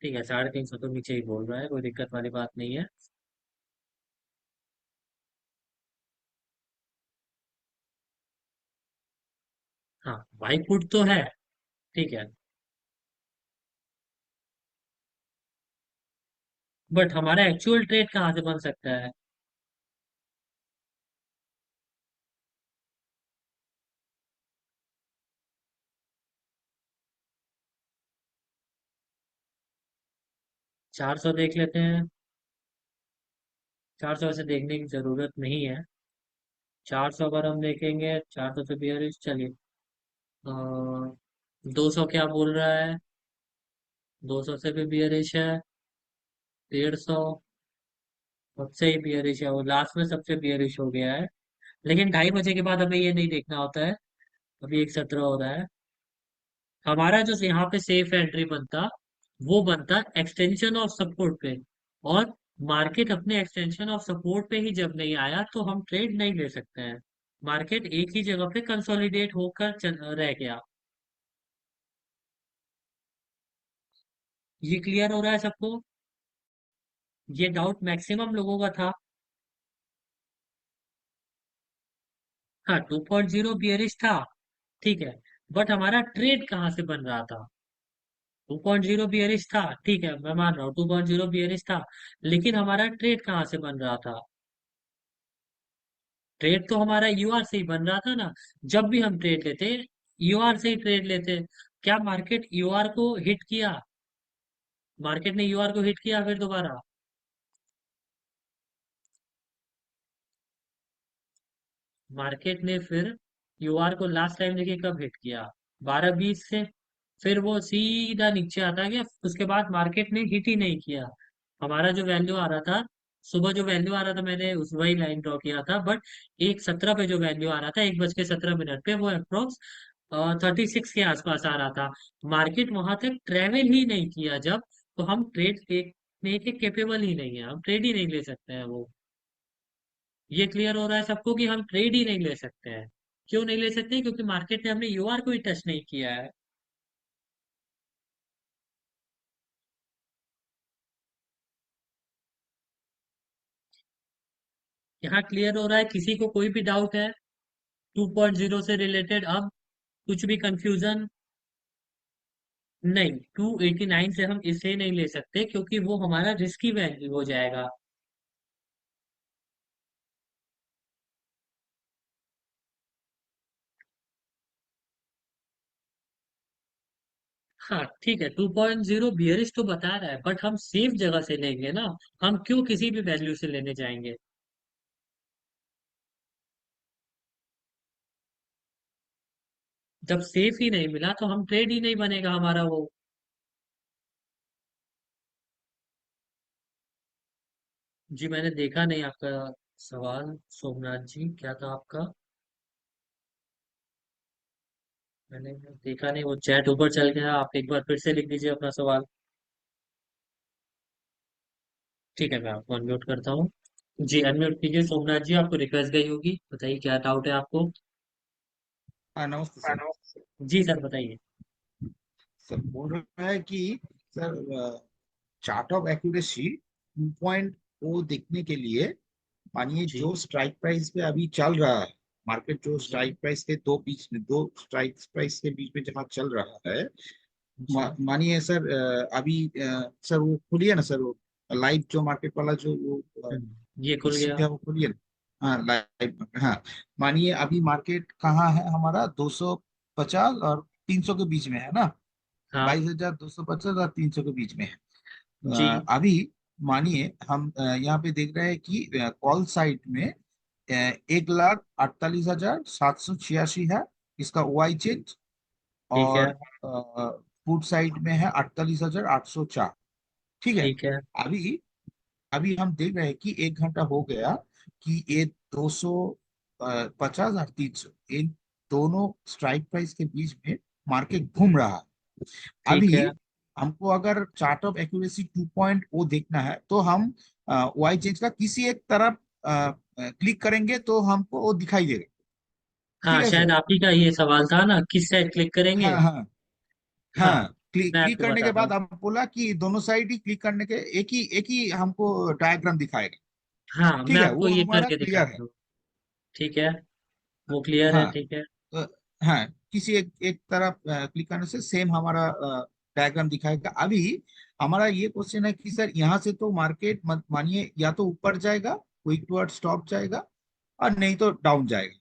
ठीक है, 350 तो नीचे ही बोल रहा है, कोई दिक्कत वाली बात नहीं है। हाँ, बाई पुट तो है। ठीक है, बट हमारा एक्चुअल ट्रेड कहाँ से बन सकता है? 400 देख लेते हैं। 400 से देखने की जरूरत नहीं है। 400 अगर हम देखेंगे, 400 से बियरिश, चलिए 200 क्या बोल रहा है? 200 से भी बियरिश है। 150 सबसे ही बियरिश है, वो लास्ट में सबसे बियरिश हो गया है। लेकिन 2:30 बजे के बाद हमें ये नहीं देखना होता है। अभी 1:17 हो रहा है। हमारा जो यहाँ पे सेफ एंट्री बनता, वो बनता एक्सटेंशन ऑफ सपोर्ट पे। और मार्केट अपने एक्सटेंशन ऑफ सपोर्ट पे ही जब नहीं आया तो हम ट्रेड नहीं ले सकते हैं। मार्केट एक ही जगह पे कंसोलिडेट होकर रह गया। ये क्लियर हो रहा है सबको? ये डाउट मैक्सिमम लोगों का था। हाँ, 2.0 बियरिश था। ठीक है, बट हमारा ट्रेड कहाँ से बन रहा था? 2.0 बियरिश था, ठीक है, मैं मान रहा हूँ 2.0 बियरिश था। लेकिन हमारा ट्रेड कहाँ से बन रहा था? ट्रेड तो हमारा यूआर से ही बन रहा था ना। जब भी हम ट्रेड लेते, यूआर से ही ट्रेड लेते। क्या मार्केट यूआर को हिट किया? मार्केट ने यूआर को हिट किया फिर दोबारा? मार्केट ने फिर यूआर को लास्ट टाइम देखिए कब हिट किया? 12:20 से। फिर वो सीधा नीचे आता गया, उसके बाद मार्केट ने हिट ही नहीं किया। हमारा जो वैल्यू आ रहा था, सुबह जो वैल्यू आ रहा था, मैंने उस वही लाइन ड्रॉ किया था, बट 1:17 पे जो वैल्यू आ रहा था, 1:17 पे, वो अप्रोक्स 36 के आसपास आ रहा था। मार्केट वहां तक ट्रेवल ही नहीं किया जब, तो हम ट्रेड नहीं के केपेबल ही नहीं है, हम ट्रेड ही नहीं ले सकते हैं वो। ये क्लियर हो रहा है सबको कि हम ट्रेड ही नहीं ले सकते हैं। क्यों नहीं ले सकते? क्योंकि मार्केट में हमने यूआर को ही टच नहीं किया है। यहाँ क्लियर हो रहा है, किसी को कोई भी डाउट है 2.0 से रिलेटेड? अब कुछ भी कंफ्यूजन? नहीं, 289 से हम इसे नहीं ले सकते क्योंकि वो हमारा रिस्की वैल्यू हो जाएगा। हाँ ठीक है, 2.0 बियरिश तो बता रहा है, बट हम सेफ जगह से लेंगे ना। हम क्यों किसी भी वैल्यू से लेने जाएंगे? जब सेफ ही नहीं मिला तो हम ट्रेड ही नहीं बनेगा हमारा वो। जी मैंने देखा नहीं आपका सवाल सोमनाथ जी, क्या था आपका? मैंने देखा नहीं, वो चैट ऊपर चल गया। आप एक बार फिर से लिख दीजिए अपना सवाल। ठीक है, मैं आपको अनम्यूट करता हूँ। जी अनम्यूट कीजिए सोमनाथ जी, आपको रिक्वेस्ट गई होगी, बताइए क्या डाउट है आपको। हाँ, नमस्ते सर। जी सर बताइए। सर बोल रहा है कि सर चार्ट ऑफ एक्यूरेसी 2.0 देखने के लिए, मानिए जी जो स्ट्राइक प्राइस पे अभी चल रहा है, मार्केट जो जी स्ट्राइक प्राइस के दो स्ट्राइक प्राइस के बीच में जहाँ चल रहा है, जी। मानिए सर अभी सर वो खुलिए ना सर, वो लाइव जो मार्केट वाला जो वो ये खुल इश्यू गया। है वो खुलिए ना। हाँ लाइव, हाँ। मानिए अभी मार्केट कहाँ है हमारा, 250 और 300 के बीच में है ना, हाँ 22,250 और 300 के बीच में है। जी अभी मानिए हम यहाँ पे देख रहे हैं कि कॉल साइड में 1,48,786 है इसका ओआई चेंज, ठीक है। और फुट साइड में है 48,804। ठीक है। ठीक है। अभी अभी हम देख रहे हैं कि 1 घंटा हो गया कि ये 250 और 300, इन दोनों स्ट्राइक प्राइस के बीच में मार्केट घूम रहा है। ठीक अभी है। हमको अगर चार्ट ऑफ एक्यूरेसी 2.0 देखना है तो हम वाई चेंज का किसी एक तरफ क्लिक करेंगे तो हमको वो दिखाई देगा। हाँ ठीक है शायद सर। आप ही का ये सवाल था ना, किस साइड क्लिक करेंगे? हाँ हाँ हाँ हाँ, क्लिक मैं क्लिक आपको करने के बताता बाद हूँ। आप बोला कि दोनों साइड ही क्लिक करने के एक ही हमको डायग्राम दिखाएगा। हाँ मैं ठीक है, आपको वो ये हमारा करके क्लियर है। दिखाता हूँ। ठीक है, वो क्लियर है, हाँ ठीक है। अ, हाँ, किसी एक तरफ क्लिक करने से सेम हमारा डायग्राम दिखाएगा। अभी हमारा ये क्वेश्चन है कि सर यहाँ से तो मार्केट मानिए या तो ऊपर जाएगा, क्विक टुवर्ड स्टॉप जाएगा, और नहीं तो डाउन जाएगा।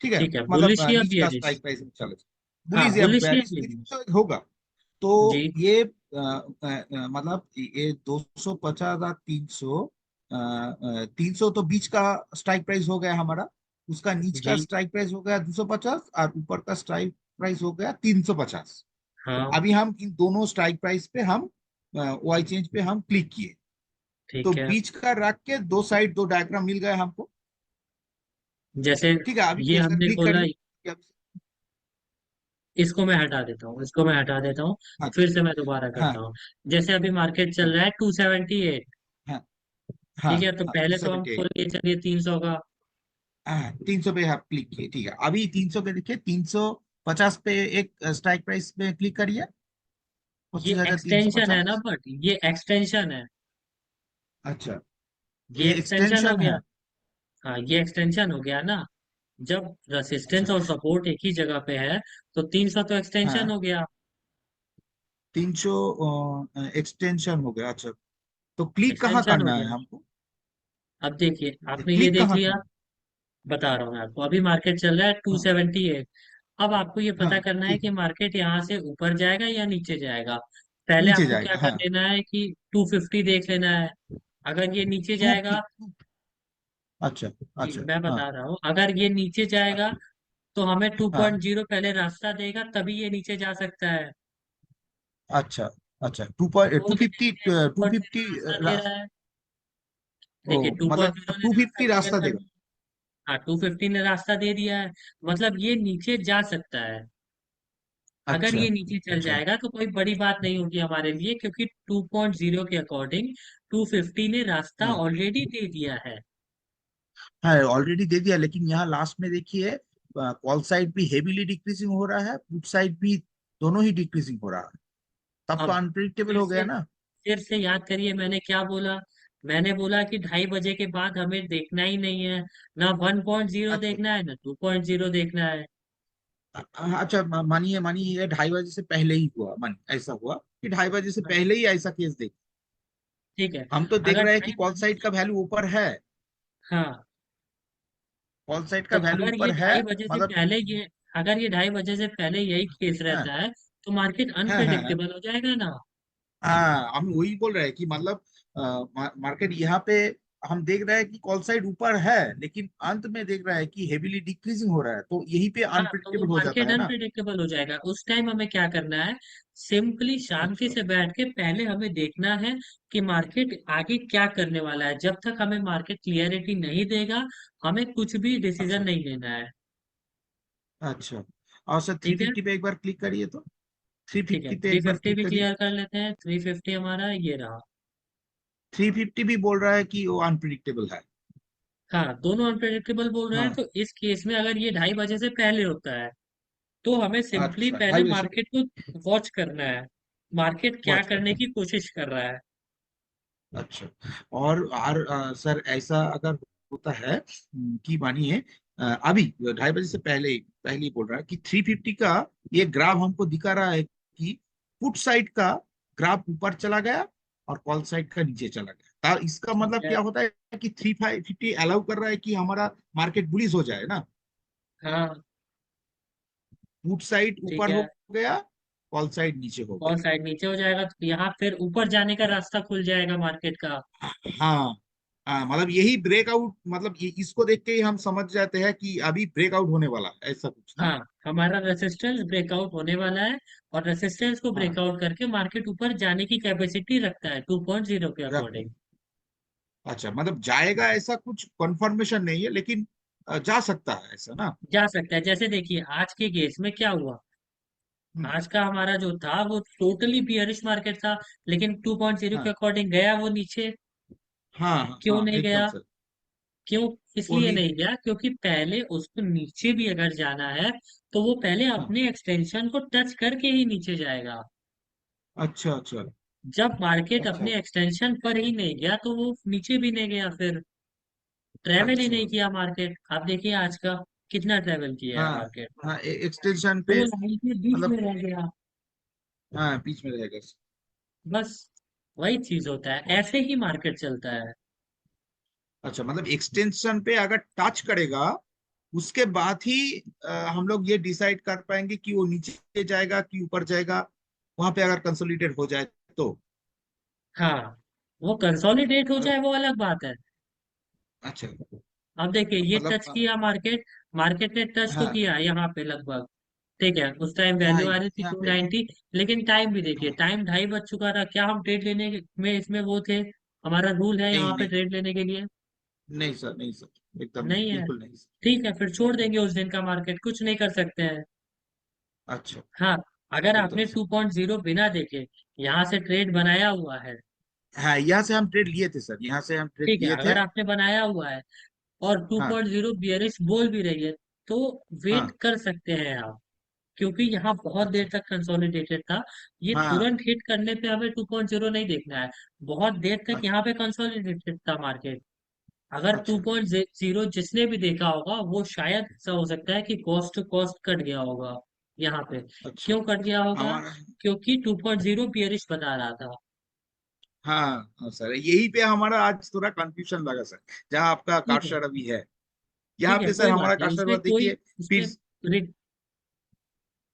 ठीक है, ठीक है, मतलब बुलिश या नीच का बियरिश? स्ट्राइक प्राइस में चले जाए, हाँ बुलिश या बुलिश या बेरिश बियरिश? तो होगा। जी तो ये मतलब ये 250 और 300, 300 तो बीच का स्ट्राइक प्राइस हो गया हमारा, उसका नीच का जी। स्ट्राइक प्राइस हो गया 250, और ऊपर का स्ट्राइक प्राइस हो गया 350। तो हाँ अभी हम इन दोनों स्ट्राइक प्राइस पे हम वाई चेंज पे हम क्लिक किए, तो ठीक है। बीच का रख के दो साइड दो डायग्राम मिल गए हमको। जैसे ठीक है, अभी ये सर हमने क्लिक खोला, करिए। इसको मैं हटा देता हूँ, इसको मैं हटा देता हूँ। हाँ फिर से मैं दोबारा हाँ करता हूँ। जैसे अभी मार्केट चल हाँ रहा है 278। हाँ हाँ ठीक है, तो हाँ, पहले तो हम 278। खोल के चलिए 300 का। हाँ, 300 पे आप क्लिक किए। ठीक है, अभी 300 पे देखिए, 350 पे एक स्ट्राइक प्राइस पे क्लिक करिए, ये एक्सटेंशन है ना, 25,350। बट ये एक्सटेंशन है। अच्छा, ये ये एक्सटेंशन हो एक्सटेंशन गया। है। हाँ ये एक्सटेंशन हो गया ना। जब रेसिस्टेंस अच्छा, और सपोर्ट एक ही जगह पे है तो 300 तो एक्सटेंशन हाँ, हो गया। 300 एक्सटेंशन हो गया। अच्छा, तो क्लिक कहाँ एक्सटेंशन हो करना है गया। हमको? अब देखिए आपने ये क्लिक देख कहाँ लिया। करना बता रहा हूँ मैं आपको, अभी मार्केट चल रहा है है? हाँ 278। अब आपको ये हाँ, पता करना है ठीक कि है, मार्केट यहाँ से ऊपर जाएगा या नीचे जाएगा। पहले नीचे आपको क्या जाएगा, कर हाँ। लेना है कि 250 देख लेना है। अगर ये नीचे टू जाएगा, अच्छा जी अच्छा, मैं हाँ बता रहा हूँ, अगर ये नीचे जाएगा तो हमें हाँ, 2.0 पहले रास्ता देगा, तभी ये नीचे जा सकता है। अच्छा अच्छा, 250, नीचे 2.0 250। रास्ता दे रहा है। ओ, देखिए 2.0 मतलब ने रास्ता 250 दिया रास्ता था। देगा। हाँ 250 ने रास्ता दे दिया है, मतलब ये नीचे जा सकता है। अगर अच्छा ये नीचे चल अच्छा। जाएगा तो कोई बड़ी बात नहीं होगी हमारे लिए, क्योंकि 2.0 के अकॉर्डिंग 250 ने रास्ता हाँ ऑलरेडी दे दिया है। हाँ ऑलरेडी दे दिया, लेकिन यहाँ लास्ट में देखिए कॉल साइड भी हेवीली डिक्रीजिंग हो रहा है, पुट साइड भी, दोनों ही डिक्रीजिंग हो रहा है। तब तो अब अनप्रिडिक्टेबल फिर हो गया से ना। फिर से याद करिए मैंने क्या बोला। मैंने बोला कि 2:30 बजे के बाद हमें देखना ही नहीं है, ना 1.0 अच्छा देखना है ना 2.0 देखना है। अच्छा, मानिए मानिए ये 2:30 बजे से पहले ही हुआ, मान ऐसा हुआ कि 2:30 बजे से हाँ, पहले ही ऐसा केस देख, ठीक है। हम तो देख अगर रहे हैं कि ढाई कॉल बजे साइड से का वैल्यू ऊपर है, हाँ, कॉल साइड का तो वैल्यू अगर ये ऊपर है, 2:30 बजे से मतलब पहले ये अगर ये 2:30 बजे से पहले यही केस हाँ रहता है तो मार्केट हाँ, अनप्रिडिक्टेबल हो जाएगा ना। हाँ हम वही बोल रहे हैं कि मतलब मार्केट यहाँ पे हम देख रहे हैं कि कॉल साइड ऊपर है, लेकिन अंत में देख रहे हैं कि हेवीली डिक्रीजिंग हो रहा है, तो यही पे हाँ, तो वो अनप्रिडिक्टेबल हो जाता मार्केट है ना। अनप्रिडिक्टेबल हो जाएगा। उस टाइम हमें क्या करना है, सिंपली शांति अच्छा से बैठ के पहले हमें देखना है कि मार्केट आगे क्या करने वाला है। जब तक हमें मार्केट क्लियरिटी नहीं देगा, हमें कुछ भी डिसीजन अच्छा नहीं लेना है। अच्छा। और सर थ्री ठीक है, फिफ्टी पे एक बार क्लिक करिए तो, थ्री ठीक है। फिफ्टी पे थ्री एक बार फिफ्टी क्लिक भी करिए। क्लियर कर लेते हैं। 350 हमारा ये रहा। 350 भी बोल रहा है कि वो अनप्रिडिक्टेबल है। हाँ, दोनों अनप्रेडिक्टेबल बोल रहे हैं। हाँ तो इस केस में अगर ये 2:30 बजे से पहले होता है तो हमें सिंपली अच्छा, पहले 2:30 बजे से मार्केट को वॉच करना है, मार्केट क्या वॉच करने करना की कोशिश कर रहा है। है। अच्छा, और सर ऐसा अगर होता है कि मानिए अभी 2:30 बजे से पहले ही बोल रहा है कि 350 का ये ग्राफ हमको दिखा रहा है कि पुट साइड का ग्राफ ऊपर चला गया और कॉल साइड का नीचे चला गया, तो इसका ठीक मतलब है। क्या होता है कि 350 अलाउ कर रहा है कि हमारा मार्केट बुलिश हो जाए ना। हाँ, पुट साइड ठीक ऊपर है। हो गया, कॉल साइड नीचे हो और गया। साइड नीचे हो जाएगा तो यहाँ फिर ऊपर जाने का रास्ता खुल जाएगा मार्केट का। हाँ हाँ, मतलब यही ब्रेकआउट, मतलब इसको देख के ही हम समझ जाते हैं कि अभी ब्रेकआउट होने वाला है, ऐसा कुछ ना। हाँ, हमारा रेसिस्टेंस ब्रेकआउट होने वाला है, और रेसिस्टेंस को हाँ ब्रेकआउट करके मार्केट ऊपर जाने की कैपेसिटी रखता है 2.0 के रखता अकॉर्डिंग। है। अच्छा, मतलब जाएगा ऐसा कुछ कंफर्मेशन नहीं है, लेकिन जा सकता है ऐसा ना। जा सकता है। जैसे देखिए आज के केस में क्या हुआ। हम्म, आज का हमारा जो था वो टोटली बियरिश मार्केट था, लेकिन 2.0 के हाँ अकॉर्डिंग गया वो नीचे। हाँ हाँ क्यों हाँ, नहीं एकदम गया? सर। क्यों? वो इसलिए नहीं। नहीं गया क्योंकि पहले उसको नीचे भी अगर जाना है तो वो पहले हाँ अपने एक्सटेंशन को टच करके ही नीचे जाएगा। अच्छा अच्छा जब मार्केट अच्छा अपने एक्सटेंशन पर ही नहीं गया तो वो नीचे भी नहीं गया, फिर ट्रेवल ही नहीं अच्छा। किया मार्केट। आप देखिए आज का कितना ट्रेवल किया है हाँ मार्केट। हाँ, एक्सटेंशन दो पे लाइन के बीच में मतलब, रह गया। हाँ बीच में रहेगा। बस वही चीज होता है, ऐसे ही मार्केट चलता है। अच्छा, मतलब एक्सटेंशन पे अगर टच करेगा उसके बाद ही हम लोग ये डिसाइड कर पाएंगे कि वो नीचे जाएगा कि ऊपर जाएगा, वहां पे अगर कंसोलिडेट हो जाए तो। हाँ, वो कंसोलिडेट हो मतलब जाए वो अलग बात है। अच्छा, अब देखिए ये मतलब टच किया मार्केट, मार्केट ने टच तो हाँ किया यहाँ पे लगभग। ठीक है, उस टाइम हाँ वैल्यू आ रही थी यहाँ टू पे नाइनटी लेकिन टाइम भी देखिए, हाँ, टाइम 2:30 बज चुका था। क्या हम ट्रेड लेने में इसमें वो थे? हमारा रूल है नहीं यहाँ पे नहीं ट्रेड लेने के लिए? नहीं सर, नहीं सर, एकदम नहीं, नहीं है। बिल्कुल नहीं सर। ठीक है, फिर छोड़ देंगे उस दिन का मार्केट, कुछ नहीं कर सकते हैं। अच्छा, हाँ, अगर एकदम आपने सर। 2.0 बिना देखे यहाँ से ट्रेड बनाया हुआ है, हाँ यहाँ से हम ट्रेड लिए थे सर, यहाँ से हम ट्रेड ठीक है, लिए थे। अगर आपने बनाया हुआ है और हाँ 2.0 बियरिश बोल भी रही है तो वेट हाँ कर सकते हैं आप, क्योंकि यहाँ बहुत अच्छा देर तक कंसोलिडेटेड था। ये हाँ तुरंत हिट करने पे हमें 2.0 नहीं देखना है। बहुत देर तक अच्छा यहाँ पे कंसोलिडेटेड था मार्केट। अगर अच्छा 2.0 जिसने भी देखा होगा वो शायद ऐसा हो सकता है कि कॉस्ट टू कॉस्ट कट गया होगा यहाँ पे। अच्छा। क्यों कट गया होगा? हमारा क्योंकि 2.0 बियरिश बता रहा था। हाँ हाँ सर, यही पे हमारा आज थोड़ा कंफ्यूजन लगा सर, जहाँ आपका ठीक है, कर्सर अभी है, यहाँ ठीक है, पे सर कोई बात हमारा नहीं कर्सर उसमें हुआ कोई देखिए। उसमें फिर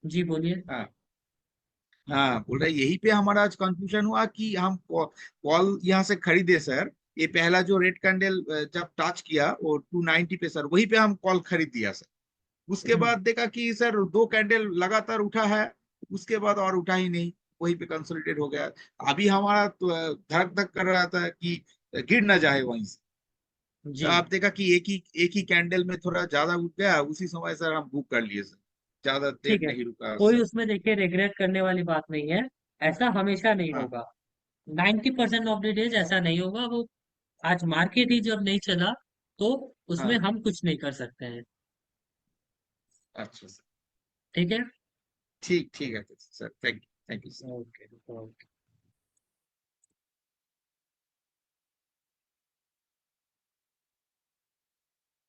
जी बोलिए। हाँ हाँ, बोल रहे यही पे हमारा आज कंफ्यूजन हुआ कि हम कॉल यहाँ से खरीदे सर, ये पहला जो रेड कैंडल जब टच किया वो 290 पे सर, वही पे हम कॉल खरीद दिया सर। उसके हम्म, बाद देखा कि सर दो कैंडल लगातार उठा है, उसके बाद और उठा ही नहीं, वही पे कंसोलिडेट हो गया। अभी हमारा तो धक धक कर रहा था कि गिर ना जाए वहीं से। तो जी, आप देखा कि एक ही कैंडल में थोड़ा ज्यादा उठ गया, उसी समय सर हम बुक कर लिए सर, ज्यादा देर ठीक है, नहीं रुका कोई सर। उसमें देखिए रिग्रेट करने वाली बात नहीं है। ऐसा हमेशा नहीं हाँ होगा। 90% ऑफ द डेज ऐसा नहीं होगा। वो आज मार्केट ही जब नहीं चला तो उसमें हाँ। हम कुछ नहीं कर सकते हैं। अच्छा सर। ठीक है। ठीक ठीक है sir, thank you sir. Okay okay.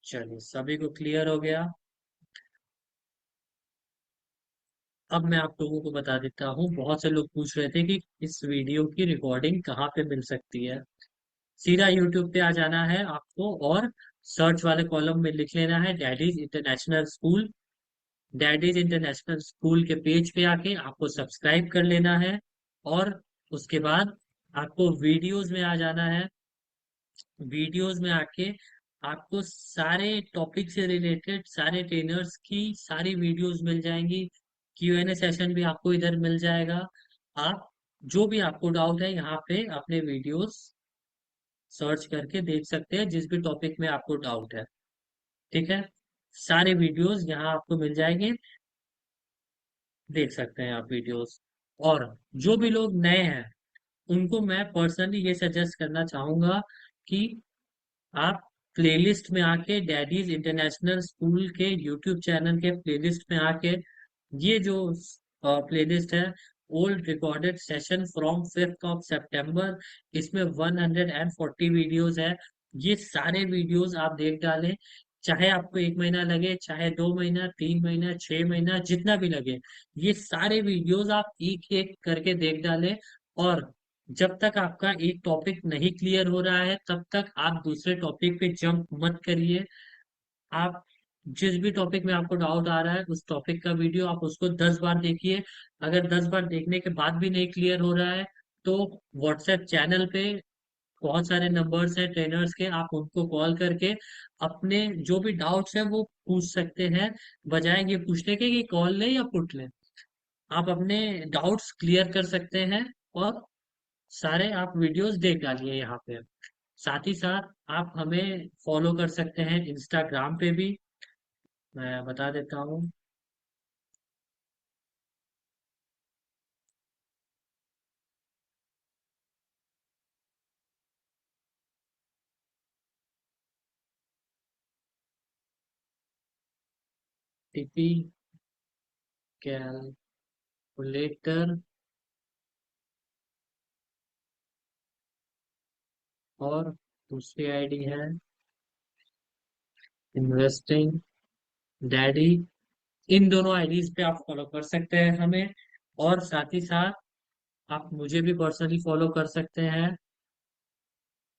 चलिए, सभी को क्लियर हो गया। अब मैं आप लोगों को बता देता हूँ, बहुत से लोग पूछ रहे थे कि इस वीडियो की रिकॉर्डिंग कहाँ पे मिल सकती है। सीधा यूट्यूब पे आ जाना है आपको और सर्च वाले कॉलम में लिख लेना है daddies international school. Daddies international school के पेज पे आके आपको सब्सक्राइब कर लेना है। और उसके बाद आपको वीडियोस में आ जाना है। वीडियोस में आके आपको सारे टॉपिक से रिलेटेड सारे ट्रेनर्स की सारी वीडियोस मिल जाएंगी। Q&A सेशन भी आपको इधर मिल जाएगा। आप जो भी आपको डाउट है यहाँ पे अपने वीडियोस सर्च करके देख सकते हैं, जिस भी टॉपिक में आपको डाउट है। ठीक है। सारे वीडियोस यहाँ आपको मिल जाएंगे। देख सकते हैं आप वीडियोस। और जो भी लोग नए हैं उनको मैं पर्सनली ये सजेस्ट करना चाहूंगा कि आप प्लेलिस्ट में आके डैडीज इंटरनेशनल स्कूल के यूट्यूब चैनल के प्लेलिस्ट में आके ये जो प्लेलिस्ट है, old recorded session from 5th of September, इसमें 140 वीडियोस है। ये सारे वीडियोस आप देख डालें। चाहे आपको 1 महीना लगे, चाहे 2 महीना, 3 महीना, 6 महीना, जितना भी लगे, ये सारे वीडियोस आप एक एक करके देख डालें। और जब तक आपका एक टॉपिक नहीं क्लियर हो रहा है तब तक आप दूसरे टॉपिक पे जंप मत करिए। आप जिस भी टॉपिक में आपको डाउट आ रहा है उस टॉपिक का वीडियो आप उसको 10 बार देखिए। अगर 10 बार देखने के बाद भी नहीं क्लियर हो रहा है तो व्हाट्सएप चैनल पे बहुत सारे नंबर्स हैं ट्रेनर्स के, आप उनको कॉल करके अपने जो भी डाउट्स हैं वो पूछ सकते हैं। बजाय ये पूछने के कि कॉल लें या पुट लें, आप अपने डाउट्स क्लियर कर सकते हैं। और सारे आप वीडियोस देख डालिए यहाँ पे। साथ ही साथ आप हमें फॉलो कर सकते हैं इंस्टाग्राम पे भी। मैं बता देता हूँ। TP calculator. और दूसरी आईडी है इन्वेस्टिंग डैडी। इन दोनों आईडीज पे आप फॉलो कर सकते हैं हमें। और साथ ही साथ आप मुझे भी पर्सनली फॉलो कर सकते हैं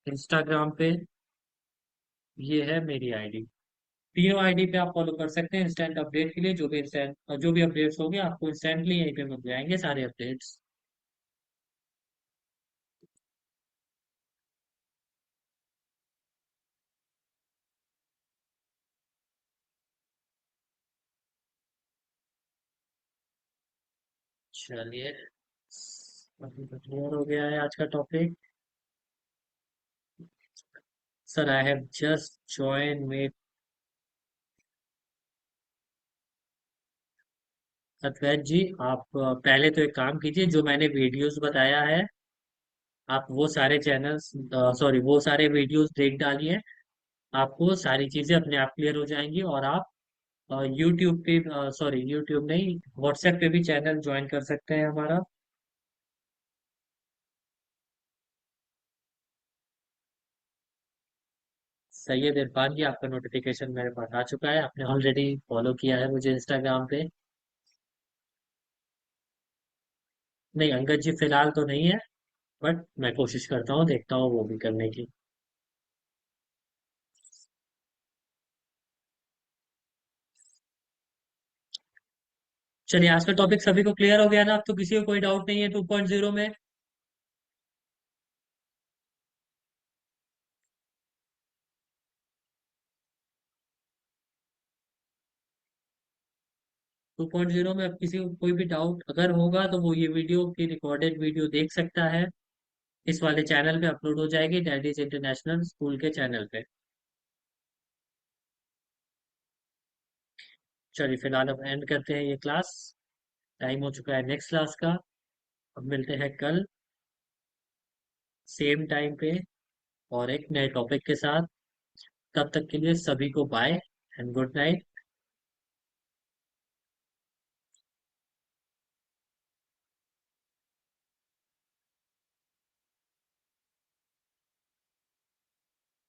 इंस्टाग्राम पे। ये है मेरी आईडी। तीनों आईडी पे आप फॉलो कर सकते हैं इंस्टेंट अपडेट के लिए। जो भी अपडेट्स होंगे आपको इंस्टेंटली यहीं पे मिल जाएंगे सारे अपडेट्स। चलिए, अभी तो क्लियर हो गया है आज का topic. Sir I have just join में। अद्वैत जी, आप पहले तो एक काम कीजिए, जो मैंने वीडियोस बताया है आप वो सारे चैनल्स, सॉरी, वो सारे वीडियोस देख डालिए। आपको सारी चीजें अपने आप क्लियर हो जाएंगी। और आप यूट्यूब पे, सॉरी यूट्यूब नहीं, व्हाट्सएप पे भी चैनल ज्वाइन कर सकते हैं हमारा। सैयद इरफान की आपका नोटिफिकेशन मेरे पास आ चुका है। आपने ऑलरेडी फॉलो किया है मुझे इंस्टाग्राम पे। नहीं, अंगद जी फिलहाल तो नहीं है, बट मैं कोशिश करता हूँ, देखता हूँ वो भी करने की। चलिए, आज का टॉपिक सभी को क्लियर हो गया ना? अब तो किसी को कोई डाउट नहीं है 2.0 में। 2.0 में अब किसी को कोई भी डाउट अगर होगा तो वो ये वीडियो की रिकॉर्डेड वीडियो देख सकता है। इस वाले चैनल पे अपलोड हो जाएगी, डैडीज इंटरनेशनल स्कूल के चैनल पे। चलिए फिलहाल अब एंड करते हैं ये क्लास। टाइम हो चुका है नेक्स्ट क्लास का। अब मिलते हैं कल सेम टाइम पे और एक नए टॉपिक के साथ। तब तक के लिए सभी को बाय एंड गुड नाइट।